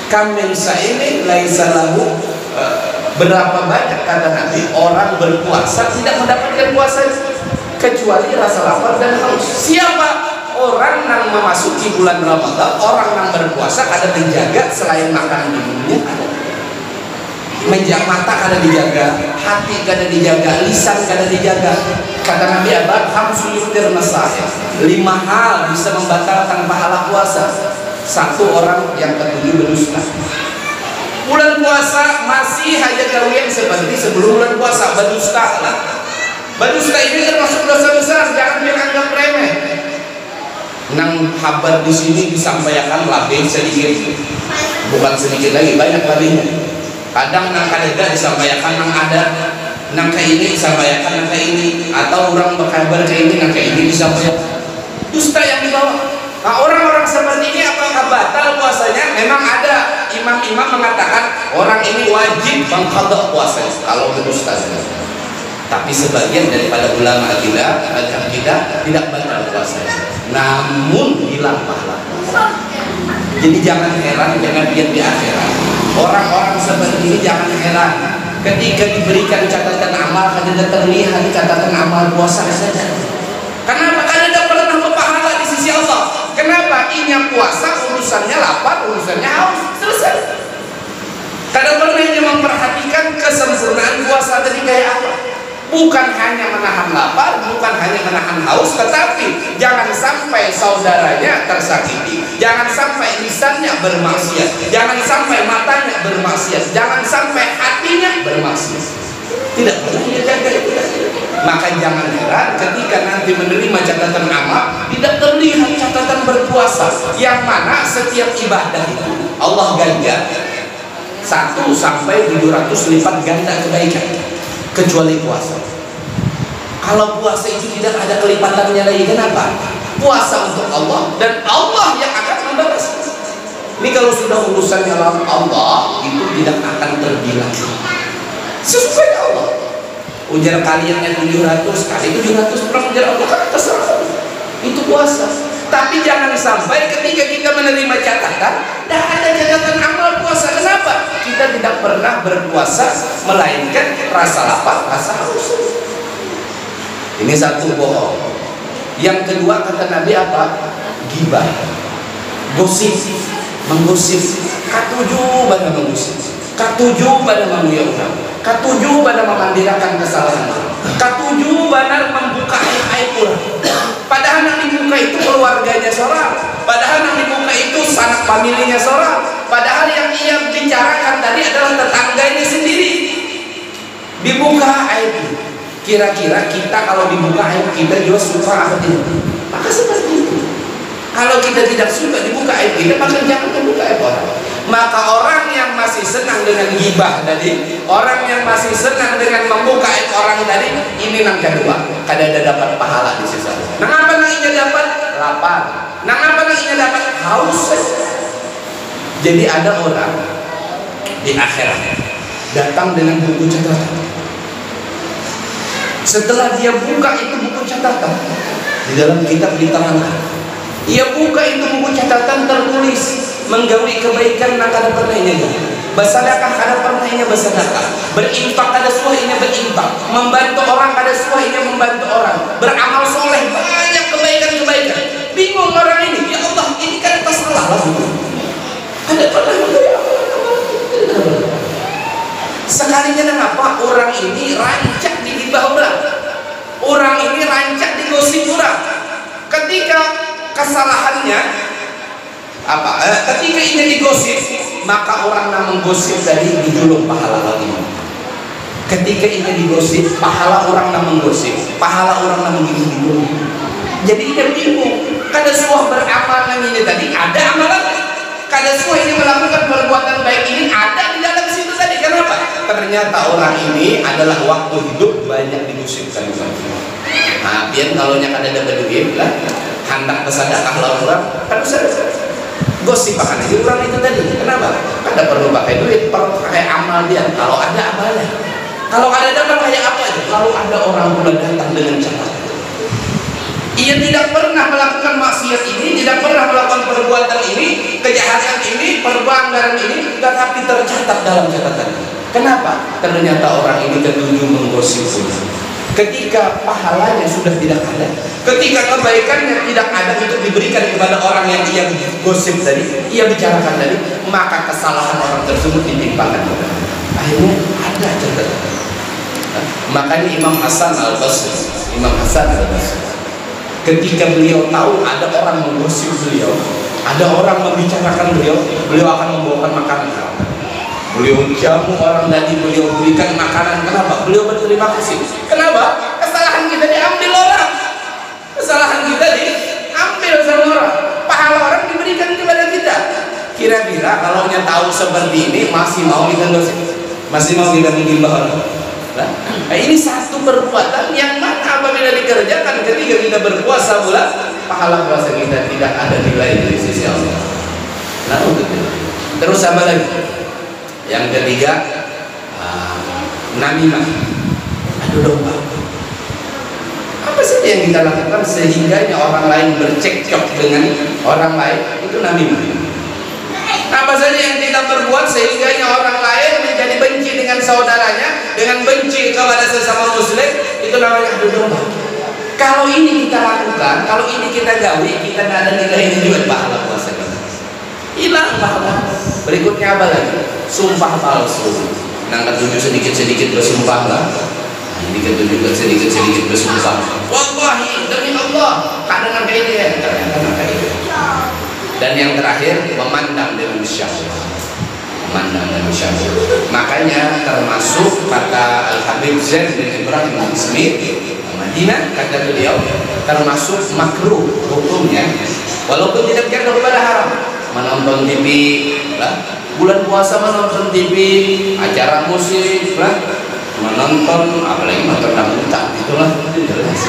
Speaker 1: Kamen ini laisa lahu, berapa banyak kata Nabi orang berpuasa tidak mendapatkan puasa kecuali rasa lapar dan haus. Siapa? Orang yang memasuki bulan Ramadan, orang yang berpuasa ada menjaga selain makan minumnya ada. Menjaga mata kada dijaga, hati kada dijaga, lisan kada dijaga. Kata Nabi apa? Hamsul yuftir nasaya. 5 hal bisa membatalkan pahala puasa. 1, orang yang ketujuh berdusta. Bulan puasa masih hanya kalian seperti sebelum bulan puasa, berdusta lah. Berdusta ini termasuk dosa besar, jangan dianggap remeh. Nang kabar di sini disampaikan labih sedikit, bukan sedikit lagi, banyak labihnya. Kadang nang kadeda disampaikan nang ada, nang ke ini disampaikan nang ke ini, atau orang berkabar ke ini nang ke ini disampaikan. Dusta yang dibawa. Nah, orang-orang seperti ini apakah batal puasanya? Memang ada imam-imam mengatakan orang ini wajib mengqadha puasanya kalau berdusta. Tapi sebagian daripada ulama kita, mazhab kita tidak batal puasanya, namun hilang pahala. Jadi jangan heran dengan dia di akhirat. Orang-orang seperti ini jangan heran ketika diberikan catatan amal kada terlihat catatan amal puasa saja. Kenapa? Karena tidak pernah berpahala di sisi Allah. Kenapa? Inya puasa urusannya lapar, urusannya haus, selesai. Kada pernah dia memperhatikan kesempurnaan puasa tadi kayak apa. Bukan hanya menahan lapar, bukan hanya menahan haus, tetapi jangan sampai saudaranya tersakiti, jangan sampai lisannya bermaksiat, jangan sampai matanya bermaksiat, jangan sampai hatinya bermaksiat. Tidak pernah dia jaga itu. Maka jangan heran ketika nanti menerima catatan amal tidak terlihat catatan berpuasa, yang mana setiap ibadah itu Allah ganda 1 sampai 700 lipat ganda kebaikan, kecuali puasa. Kalau puasa itu tidak ada kelipatannya lagi. Kenapa? Puasa untuk Allah dan Allah yang akan membalas. Ini kalau sudah urusannya Allah itu tidak akan terbilang. Sesuai Allah. Ujar kalian yang 700 kali 700 pernah ujar Allah kan terserah. Itu puasa. Tapi jangan sampai ketika kita menerima catatan, tidak ada catatan amal puasa. Kenapa? Kita tidak pernah berpuasa melainkan rasa lapar, rasa haus. Ini satu bohong. Yang kedua kata Nabi apa? Gibah, gosip, menggosip. Ketujuh banyak menggosip. Katujuh pada menguyak orang, katujuh pada memandirakan kesalahan orang, katujuh benar membuka aib orang. Padahal yang dibuka itu keluarganya seorang, padahal yang dibuka itu sanak familinya seorang, padahal yang ia bicarakan tadi adalah tetangganya sendiri. Dibuka aib. Kira-kira kita kalau dibuka aib kita juga suka apa tidak? Maka seperti itu. Kalau kita tidak suka dibuka aib kita, maka jangan membuka aib orang. Maka orang yang masih senang dengan ghibah tadi, orang yang masih senang dengan membuka aib orang tadi, ini yang kedua, kada ada dapat pahala di sisa. Nang apa nang ini dapat? Lapar. Nang apa nang ini dapat? Haus. Jadi ada orang di akhirat datang dengan buku catatan. Setelah dia buka itu buku catatan di dalam kitab di tangan, ia buka itu buku catatan tertulis menggawi kebaikan nak kada pernahnya, bersedekah kada pernahnya bersedekah, berinfak kada suahnya berinfak, membantu orang kada suahnya membantu orang, beramal soleh banyak kebaikan-kebaikan. Bingung orang ini, ya Allah ini kan salah lah, kada pernah sekalinya kenapa orang ini rancak digibah orang ini rancak digosip orang. Ketika kesalahannya ketika ini digosip, maka orang yang menggosip tadi dijulung pahala lagi. Ketika ini digosip, pahala orang yang menggosip, pahala orang yang menggigit. Jadi dia bingung, kada suah beramal ini tadi ada amalan, kada suah ini melakukan perbuatan baik ini ada di dalam situ tadi. Kenapa? Ternyata orang ini adalah waktu hidup banyak digosipkan. Nah, biar kalau nya kada ada duit lah, hendak bersedekah lah orang, kan bisa gosip akan aja orang itu tadi. Kenapa? Kada perlu pakai duit, perlu pakai amal dia. Kalau ada amalnya, kalau kada ada pakai apa aja. Kalau ada orang pula datang dengan catatan, ia tidak pernah melakukan maksiat ini, tidak pernah melakukan perbuatan ini, kejahatan ini, pelanggaran ini, tetapi tercatat dalam catatan. Kenapa? Ternyata orang ini ketujuh menggosip. Ketika pahalanya sudah tidak ada, ketika kebaikannya tidak ada untuk diberikan kepada orang yang ia gosip tadi, ia bicarakan tadi, maka kesalahan orang tersebut ditimpakan. Akhirnya ada catatan. Makanya Imam Hasan Al-Basri, ketika beliau tahu ada orang menggosip beliau, ada orang membicarakan beliau, beliau akan membawakan makanan. Beliau jamu orang tadi, beliau berikan makanan. Kenapa? Beliau berterima kasih. Kenapa? Kesalahan kita diambil orang, kesalahan kita diambil sama orang, pahala orang diberikan kepada kita. Kira-kira kalau nya tahu seperti ini masih mau kita gosip, masih mau kita mengimbau orang? Nah, ini satu perbuatan yang mana apabila dikerjakan ketika kita berpuasa bulan, pahala puasa kita tidak ada nilai di sisi Allah. Nah, terus apa lagi? Yang ketiga, namimah, adu domba. Apa saja yang kita lakukan sehingga orang lain bercekcok dengan orang lain, itu namimah. Apa saja yang kita perbuat sehingga orang lain menjadi benci dengan saudaranya, dengan benci kepada sesama muslim, itu namanya adu domba. Kalau ini kita lakukan, kalau ini kita gawi, kita tidak ada nilai juga pahala puasa kita. Hilang pahala. Berikutnya apa lagi? Sumpah palsu. Nang ketujuh sedikit-sedikit bersumpah lah. Ini ketujuh sedikit-sedikit bersumpah. Wallahi demi Allah, kadang kayak ini, kadang kayak ini. Dan yang terakhir, memandang dengan syahwat. Memandang dengan syahwat. Makanya termasuk kata Al-Habib Zain bin Ibrahim Al-Ismi Madinah, kata beliau, termasuk makruh hukumnya, walaupun tidak jatuh kepada haram. Menonton TV lah, bulan puasa menonton TV, acara musik lah, menonton apalagi nonton dangdutan itulah jelas.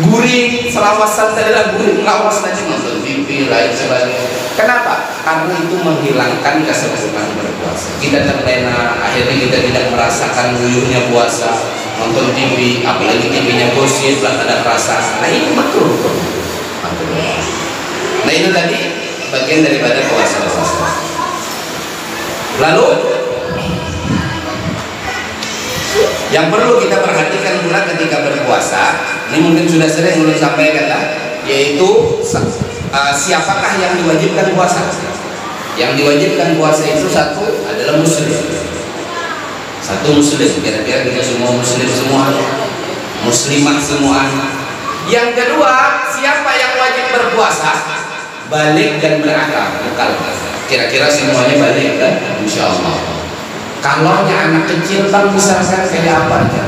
Speaker 1: Guring selawasan tadi lah, guring lawas aja nonton TV lain sebagainya. Kenapa? Karena itu menghilangkan kesempurnaan berpuasa. Kita terlena, akhirnya kita tidak merasakan guyurnya puasa. Nonton TV, apalagi TV-nya gosip lah, ada rasa. Nah ini makruh. Nah itu tadi bagian daripada puasa. Lalu yang perlu kita perhatikan pula ketika berpuasa, ini mungkin sudah sering ulun sampaikan lah, yaitu siapakah yang diwajibkan puasa. Yang diwajibkan puasa itu satu adalah muslim. Satu muslim, kira-kira kita semua muslim semua, muslimah semua. Yang kedua, siapa yang wajib berpuasa? Balik dan berakal. Kira-kira semuanya balik kan? Insya Allah. Kalau anak kecil kan misalkan kayak apa aja?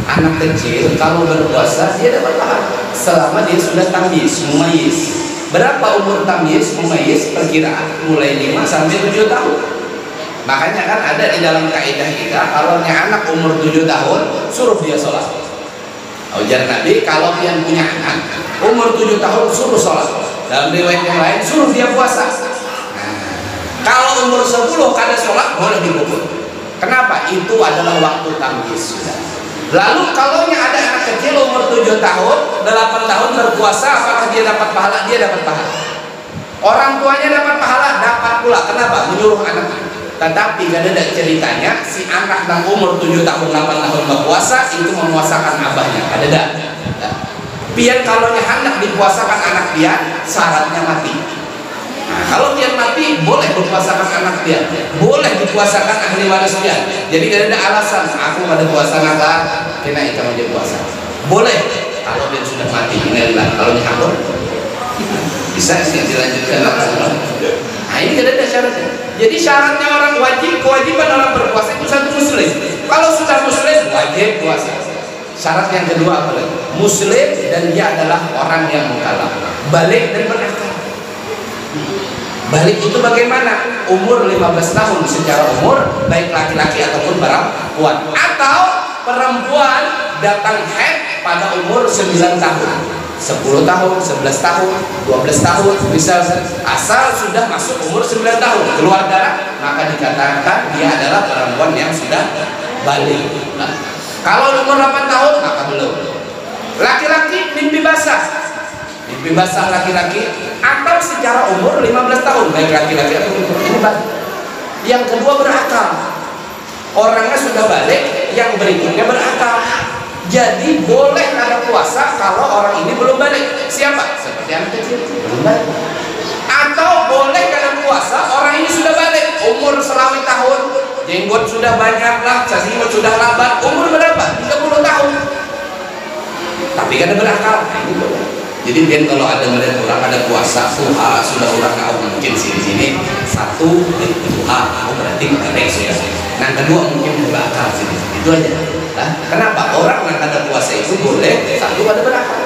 Speaker 1: Anak kecil kalau berpuasa dia dapat pahala selama dia sudah tamyiz, mumayyiz. Berapa umur tamyiz, mumayyiz? Perkiraan mulai 5 sampai 7 tahun. Makanya kan ada di dalam kaidah kita, kalau anak umur 7 tahun suruh dia sholat. Ujar Nabi, kalau yang punya anak umur 7 tahun suruh sholat. Dalam riwayat yang lain suruh dia puasa. Kalau umur 10 kada sholat boleh dipukul. Kenapa? Itu adalah waktu tamyiz sudah. Lalu kalau ada anak kecil umur 7 tahun, 8 tahun berpuasa, apakah dia dapat pahala? Dia dapat pahala. Orang tuanya dapat pahala, dapat pula. Kenapa? Menyuruh anak. Tetapi kada ada ceritanya si anak yang umur 7 tahun, 8 tahun berpuasa itu memuasakan abahnya. Ada. Pian kalau hendak dipuasakan anak dia, syaratnya mati. Nah, kalau dia mati boleh berpuasakan anak dia, boleh dipuasakan ahli waris dia. Jadi tidak ada alasan aku pada puasa nakal kena itu dia puasa. Boleh kalau dia sudah mati. Inilah kalau nyambur bisa sih dilanjutkan. Nah ini tidak ada syaratnya. Jadi syaratnya orang wajib, kewajiban orang berpuasa itu satu muslim. Kalau sudah muslim wajib puasa. Syarat yang kedua apa lagi? Muslim dan dia adalah orang yang mukallaf, balik dan berakal. Balik itu bagaimana? Umur 15 tahun secara umur, baik laki-laki ataupun perempuan. Atau perempuan datang haid pada umur 9 tahun, 10 tahun, 11 tahun, 12 tahun, misalnya asal sudah masuk umur 9 tahun keluar darah, maka dikatakan dia adalah perempuan yang sudah balik. Nah, kalau umur 8 tahun maka belum. Laki-laki mimpi basah laki-laki atau secara umur 15 tahun baik laki-laki atau ini balik. Yang kedua berakal, orangnya sudah balik, yang berikutnya berakal. Jadi boleh ada puasa kalau orang ini belum balik. Siapa? Seperti anak kecil belum balik. Atau boleh ada puasa orang ini sudah balik, umur selama tahun, jenggot sudah banyak lah, casimut sudah labat, umur berapa? 30 tahun. Tapi kan ada berakal. Nah, ini boleh. Jadi biar kalau ada melihat orang ada puasa duha, sudah orang tahu mungkin sini satu duha, berarti mereka sudah. Nah kedua mungkin berakal sini, itu aja. Nah, kenapa orang yang ada puasa itu boleh satu ada berakal?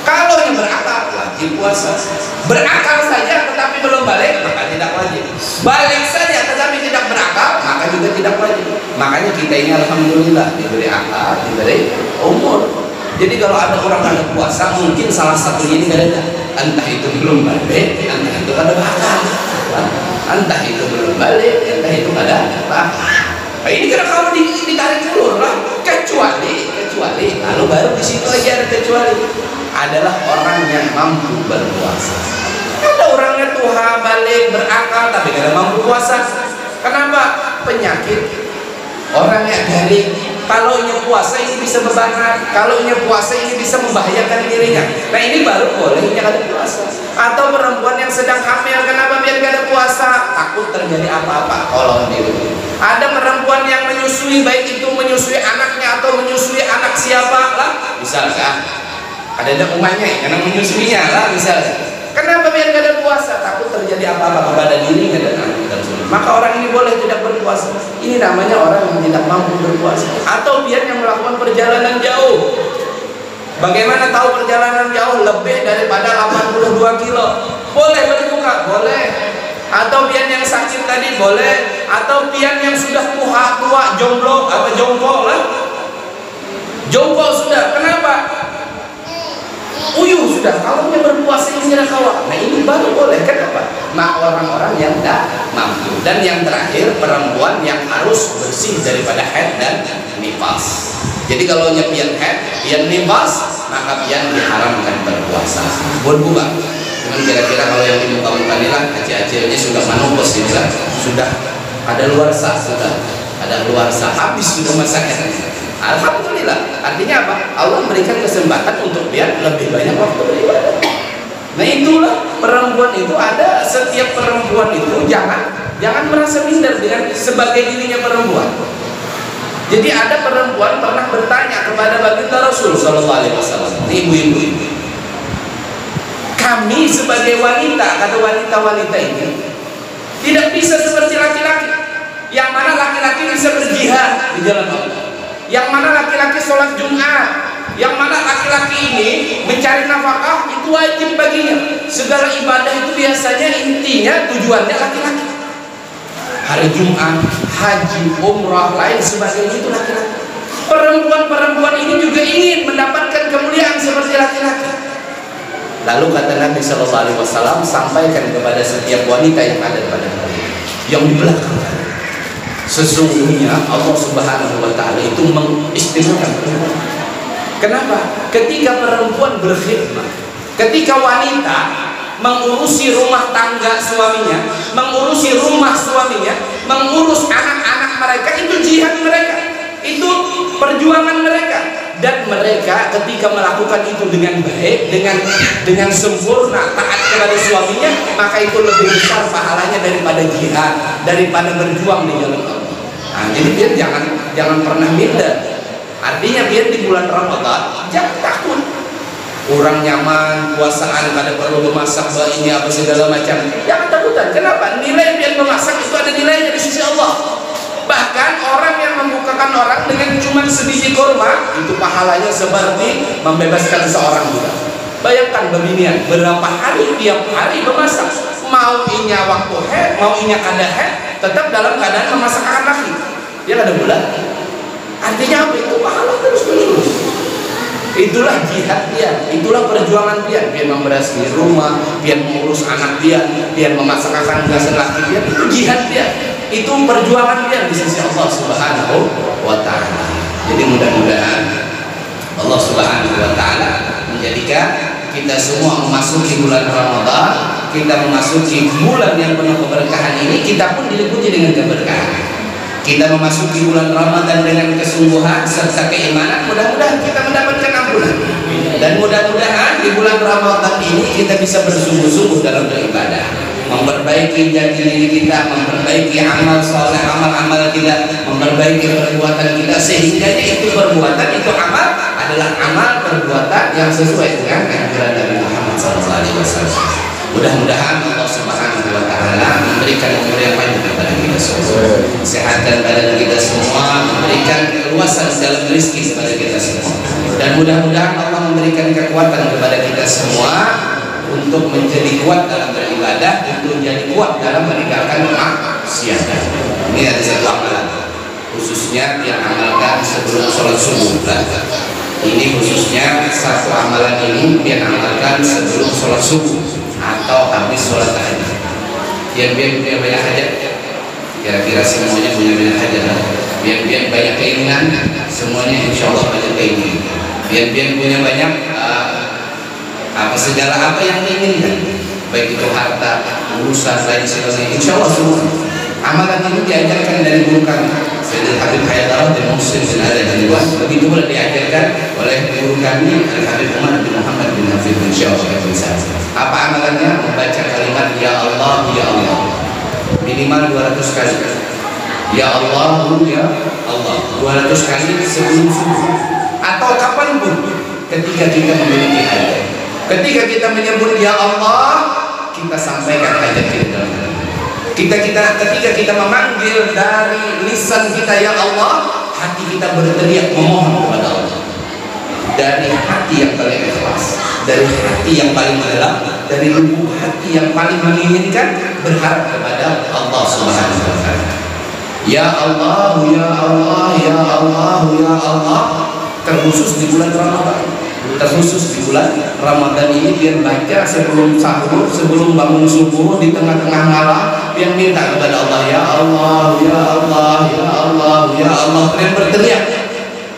Speaker 1: Kalau yang berakal wajib puasa. Berakal saja tetapi belum balik maka tidak wajib. Balik saja tetapi tidak berakal maka juga tidak wajib. Makanya kita ini alhamdulillah diberi akal, diberi umur. Jadi kalau ada orang ada puasa mungkin salah satunya ini tidak ada, entah itu belum balik, entah itu ada bakal, entah itu belum balik, entah itu ada apa. Nah, ini karena kamu ditarik ulur lah, kecuali lalu baru di situ aja ada kecuali adalah orang yang mampu berpuasa. Ada orangnya tuha balik berakal tapi tidak mampu puasa. Kenapa? Penyakit. Orangnya dari kalau nya puasa ini bisa bebankan, kalau nya puasa ini bisa membahayakan dirinya. Nah ini baru bolehnya kada puasa. Atau perempuan yang sedang hamil, kenapa biar kada puasa? Takut terjadi apa-apa kalau diri. Ada perempuan yang menyusui, baik itu menyusui anaknya atau menyusui anak siapa lah, misalkan ada umahnya yang menyusuinya lah misalnya. Kenapa biar kada puasa? Takut terjadi apa-apa kepada dirinya dan anak. Maka orang ini boleh tidak berpuasa. Ini namanya orang yang tidak mampu berpuasa. Atau biar yang melakukan perjalanan jauh. Bagaimana tahu perjalanan jauh lebih daripada 82 kilo? Boleh berbuka? Boleh. Atau pian yang sakit tadi boleh. Atau pian yang sudah tua jomblo apa jongkok lah. Jongkok sudah. Kenapa? Uyuh sudah, kalau dia berpuasa ini kira kawat. Nah ini baru boleh, kenapa? Nah orang-orang yang tidak mampu. Dan yang terakhir perempuan yang harus bersih daripada haid dan nifas. Jadi kalau pian haid, pian nifas, maka pian diharamkan berpuasa. Berbuka. Cuman kira-kira kalau yang di muka-muka ini lah, acil-acilnya sudah manopos ini lah, sudah ada luar sah, habis sudah masa haid. Alhamdulillah, artinya apa? Allah memberikan kesempatan untuk dia lebih banyak waktu beribadah. Nah itulah perempuan itu ada, setiap perempuan itu jangan merasa minder dengan sebagai dirinya perempuan. Jadi ada perempuan pernah bertanya kepada baginda Rasul Sallallahu Alaihi Wasallam, ibu-ibu, kami sebagai wanita, kata wanita-wanita ini tidak bisa seperti laki-laki, yang mana laki-laki bisa berjihad di jalan Allah, yang mana laki-laki sholat Jumat, yang mana laki-laki ini mencari nafkah itu wajib baginya. Segala ibadah itu biasanya intinya tujuannya laki-laki. Hari Jumat, haji, umrah, lain sebagainya itu laki-laki. Perempuan-perempuan ini juga ingin mendapatkan kemuliaan seperti laki-laki. Lalu kata Nabi Shallallahu Alaihi Wasallam, sampaikan kepada setiap wanita yang ada pada kalian, yang di belakang, sesungguhnya Allah Subhanahu Wa Taala itu mengistimewakan perempuan. Kenapa? Ketika perempuan berkhidmat, ketika wanita mengurusi rumah tangga suaminya, mengurusi rumah suaminya, mengurus anak-anak mereka, itu jihad mereka, itu perjuangan mereka. Dan mereka ketika melakukan itu dengan baik, dengan sempurna, taat kepada suaminya, maka itu lebih besar pahalanya daripada jihad, daripada berjuang di jalan Allah. Nah, jadi biar jangan pernah minder. Artinya biar di bulan Ramadan jangan takut. Orang nyaman, puasaan, kada perlu memasak, ini apa segala macam. Jangan takutan. Kenapa? Nilai biar memasak itu ada nilainya di sisi Allah. Bahkan orang yang membukakan orang dengan cuma sebiji kurma, itu pahalanya seperti membebaskan seorang budak. Bayangkan beginian, berapa hari tiap hari memasak. Mau inya waktu head, mau inya kada head, tetap dalam keadaan memasak akan laki. Dia kada budak. Artinya apa? Itu pahala terus menerus. Itulah jihad dia, itulah perjuangan dia. Dia memberasi rumah, dia mengurus anak dia memasak akan gasan laki dia. Itu jihad dia, itu perjuangan dia di sisi Allah Subhanahu Wa Taala. Jadi mudah-mudahan Allah Subhanahu Wa Taala menjadikan kita semua memasuki bulan Ramadan, kita memasuki bulan yang penuh keberkahan ini, kita pun diliputi dengan keberkahan. Kita memasuki bulan Ramadan dengan kesungguhan serta keimanan, mudah-mudahan kita mendapatkan ampunan. Dan mudah-mudahan di bulan Ramadan ini kita bisa bersungguh-sungguh dalam beribadah, memperbaiki jati diri kita, memperbaiki amal soleh, amal-amal kita, memperbaiki perbuatan kita, sehingga itu perbuatan, itu amal adalah amal perbuatan yang sesuai dengan anjuran Nabi Muhammad SAW. Mudah-mudahan Allah Subhanahu Wa Taala memberikan umur yang panjang kepada kita semua, sehatkan badan kita semua, memberikan keluasan dalam rezeki kepada kita semua, dan mudah-mudahan Allah memberikan kekuatan kepada kita semua untuk menjadi kuat dalam beribadah, untuk menjadi kuat dalam meninggalkan maksiat. Ini ada satu amalan khususnya yang amalkan sebelum sholat subuh. Ini khususnya satu amalan ini yang amalkan sebelum sholat subuh atau habis sholat tahajud. Yang biar punya banyak hajat, kira-kira semuanya punya banyak hajat. Biar banyak keinginan, semuanya insya Allah banyak keinginan. Biar punya banyak segala apa yang diinginkan, baik itu harta, urusan, lain sebagainya. Insya Allah semua amalan ini diajarkan dari guru kami Sayyidul Habib Haidar bin Muslim bin Ali bin Wan. Begitu pula diajarkan oleh guru kami Al Habib Umar bin Muhammad bin Hafid bin Syawal. Apa amalannya? Membaca kalimat Ya Allah, Ya Allah minimal 200 kali. Ya Allah, Ya Allah 200 kali sebelum subuh atau kapanpun ketika kita memiliki hajat. Ketika kita menyebut Ya Allah, kita sampaikan hajat kita. Ketika kita memanggil dari lisan kita Ya Allah, hati kita berteriak memohon kepada Allah dari hati yang paling ikhlas, dari hati yang paling dalam, dari lubuk hati yang paling menginginkan, berharap kepada Allah Subhanahu Wa Taala. Ya Allah, Ya Allah, Ya Allah, Ya Allah. Terkhusus di bulan Ramadan, terkhusus di bulan Ramadan ini biar baca sebelum sahur, sebelum bangun subuh, di tengah-tengah malam, biar minta kepada Allah Ya Allah, Ya Allah, Ya Allah, Ya Allah. Dan berteriak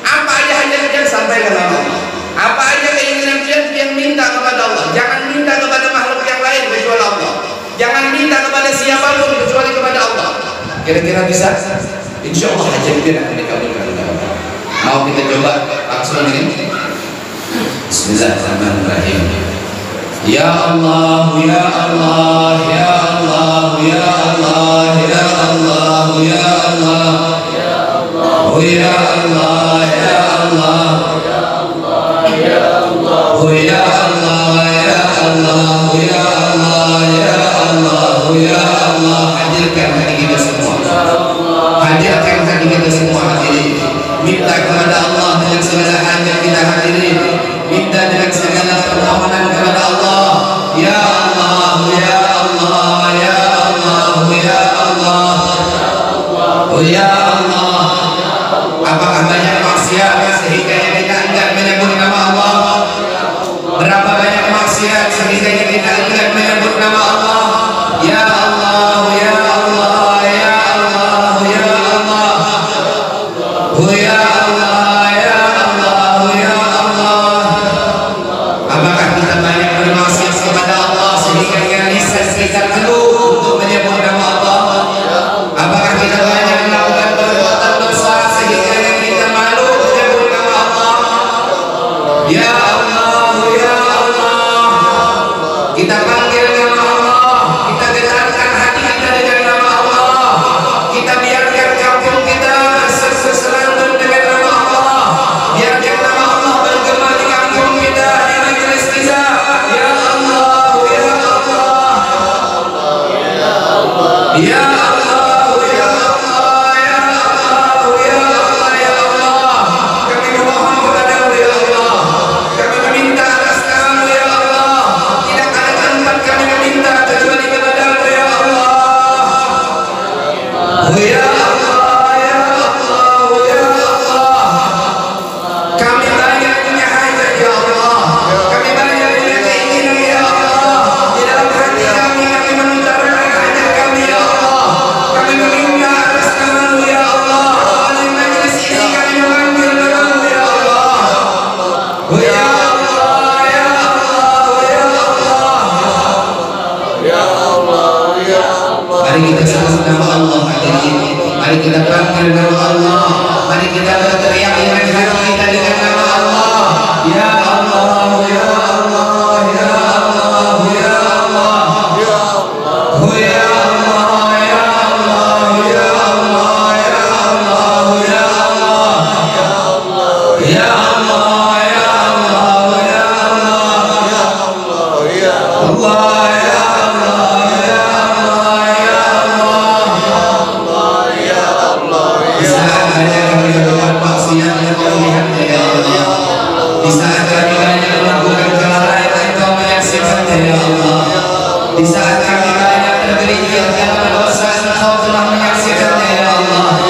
Speaker 1: apa aja hajat sampaikan kepada Allah, apa aja keinginan yang minta kepada Allah. Jangan minta kepada makhluk yang lain kecuali Allah, jangan minta kepada siapapun kecuali kepada Allah. Kira-kira bisa? Insya Allah hajat dia akan dikabulkan. Mau kita coba langsung ini? Bismillahirrahmanirrahim. Ya Allah, Ya Allah, Ya Allah, Ya Allah, Ya Allah, Ya Allah, Ya Allah, Oh ya Allah, ya Allah, ya Allah, oh ya Allah, ya Allah, ya Allah, ya Allah, ya Allah. Hadirkan hati kita semua, hadirkan hati kita semua hadirin. Minta kepada Allah dengan segala hajat kita hadirin. Minta dengan segala permohonan kepada Allah. Ya Allah, ya Allah, ya Allah, ya Allah, oh ya Allah. Apakah banyak maksiat sehingga kita enggan menyebut nama Allah? Berapa banyak maksiat sehingga kita enggan menyebut nama Allah? Ya Allah, ya Allah, ya Allah, ya Allah, oh ya Allah, ya Allah, ya Allah. Apakah kita banyak bermaksiat kepada Allah sehingga lisan kita keluh untuk menyebut nama Allah? Apakah kita banyak melakukan perbuatan dosa sehingga kita malu menyebut nama Allah? Ya Allah, ya Allah, kita panggil nama Allah, kita getarkan hati kita dengan nama Allah, kita biarkan kampung kita berserandung dengan nama Allah, biarkan nama Allah bergema di kampung kita, di majelis kita. Ya Allah, ya Allah, ya Allah, ya Allah, ya Allah, ya Allah, ya Allah. Kami memohon kepada-Mu ya Allah, kami meminta atas nama-Mu ya Allah. Tidak ada tempat kami meminta kecuali kepada-Mu ya Allah. Oh ya Allah, ya Allah, ya Allah. Kami banyak punya hajat ya Allah, kami banyak punya keinginan ya Allah. Di dalam hati kami mengutarakan hajat kami ya Allah. Kami meminta atas nama-Mu ya Allah. Di majelis ini kami memanggil nama-Mu ya Allah. Oh ya Allah, ya Allah, ya Allah. Mari kita sebut nama Allah hadirin. Mari kita panggil nama Allah. Mari kita berteriak dengan hati kita dengan nama Allah. Ya Allah, ya Allah, ya Allah, ya Allah, oh ya Allah, ya Allah, ya Allah, ya Allah, ya Allah, ya Allah, ya Allah, ya Allah, ya Allah, ya Allah, ya Allah. Di saat banyak kami berbuat maksiat yang Kau lihat ya Allah, di saat kami banyak melakukan kelalaian Engkau menyaksikannya ya Allah, di saat kami banyak tergelincir dalam dosa Engkau telah menyaksikannya ya Allah.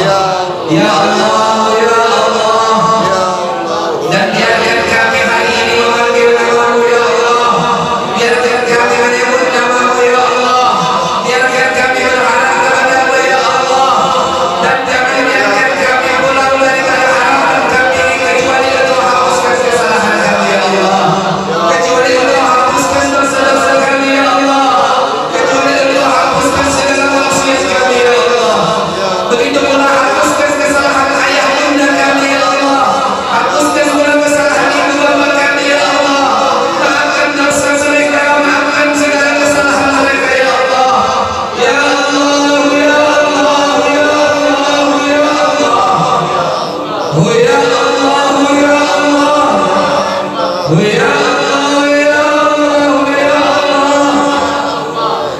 Speaker 1: Ya Allah, ya Allah, dan biarkan kami hari ini memanggil nama-Mu ya Allah, biarkan kami menyebut nama-Mu ya Allah, biarkan kami berharap kepada-Mu ya Allah, dan jangan biarkan kami pulang daripada harapan kami kecuali Engkau hapuskan kesalahan kami ya Allah, kecuali Engkau hapuskan dosa-dosa kami ya Allah, kecuali Engkau hapuskan segala maksiat kami ya Allah. Begitu pula hapuskan kesalahan ayah bunda kami ya Allah, hapuskan pula kesalahan ibu bapa kami ya Allah. Maafkan dosa mereka, maafkan segala kesalahan mereka ya Allah. Ya Allah, ya Allah, ya Allah, ya Allah, oh ya Allah, ya Allah, oh ya Allah, ya Allah, ya Allah.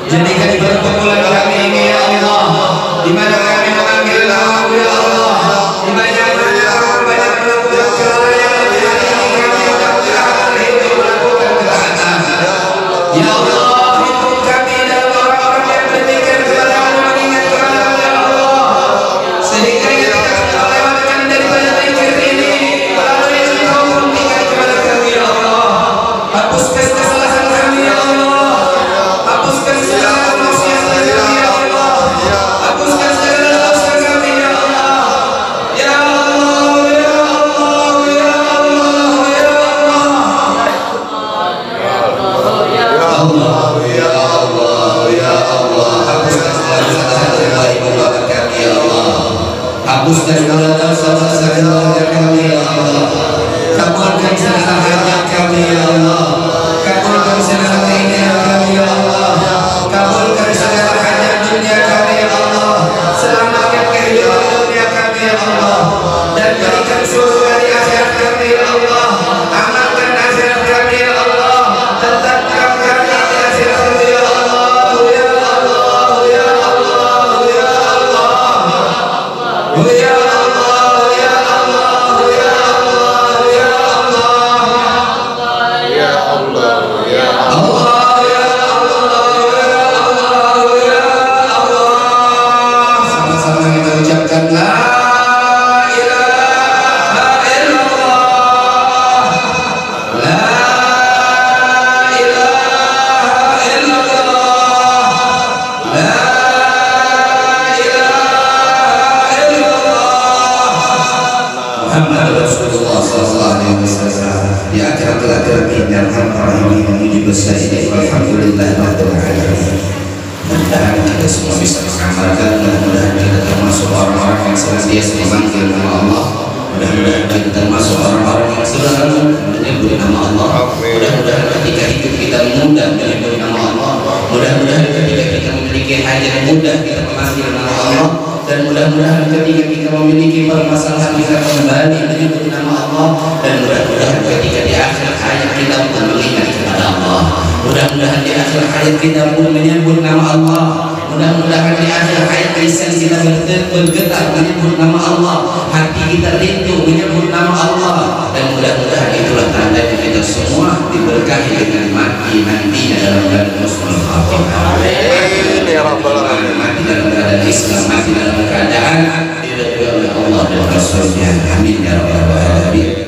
Speaker 1: Jadikan perkumpulan kami ini ya Allah, di mana kami memanggil nama-Mu ya Allah, di mana kami banyak melakukan kelalaian, di hari ini kami mudah-mudahan terhitung melakukan ketaatan. Ya Allah, hitung kami dalam orang-orang yang berzikir kepada-Mu, mengingat kepada-Mu ya Allah, sehingga kita tidak terlewatkan daripada zikir ini. Melalui Engkau pun ingat kepada kami ya Allah. Hapuskan kesalahan kami ya Allah, hapuskan segala maksiat kami ya Allah, hapuskan segala dosa kami ya Allah. Ya Allah, ya Allah, ya Allah, ya Allah, ya Allah, ya Allah. Hapuskan segala kesalahan segala ibu bapa kami ya Allah, hapuskan segala dosa-dosa keluarga kami ya Allah. Kabulkan segala hajat kami ya Allah, kabulkan segala keinginan kami ya Allah, kabulkan segala hajat dunia kami ya Allah, selamatkan kehidupan dunia kami ya Allah. Muhammad Rasulullah sallallahu alaihi wasallam. Di akhir-akhir ini alhamdulillah memuji besar ini alhamdulillah rabbil alamin. Mudah-mudahan kita semua bisa mengamalkan, mudah-mudahan kita termasuk orang-orang yang senantiasa memanggil nama Allah, mudah-mudahan kita termasuk orang-orang yang selalu menyebut nama Allah, mudah-mudahan ketika hidup kita mudah menyebut nama Allah, mudah-mudahan ketika kita memiliki hajat mudah kita memanggil nama Allah, dan mudah-mudahan ketika kita memiliki permasalahan kita kembali menyebut nama Allah, dan mudah-mudahan ketika di akhir hayat kita pun mengingat kepada Allah, mudah-mudahan di akhir hayat kita pun menyebut nama Allah, mudah-mudahan di akhir hayat lisan kita bergetar menyebut nama Allah, hati kita rindu menyebut nama Allah, dan mudah-mudahan itulah tanda kita semua diberkahi dengan mati nantinya dalam keadaan husnul khatimah. Amin ya rabbal alamin. Mati dalam keadaan Islam, mati dalam keadaan diridhoi oleh Allah dan Rasulnya. Amin ya rabbal alamin.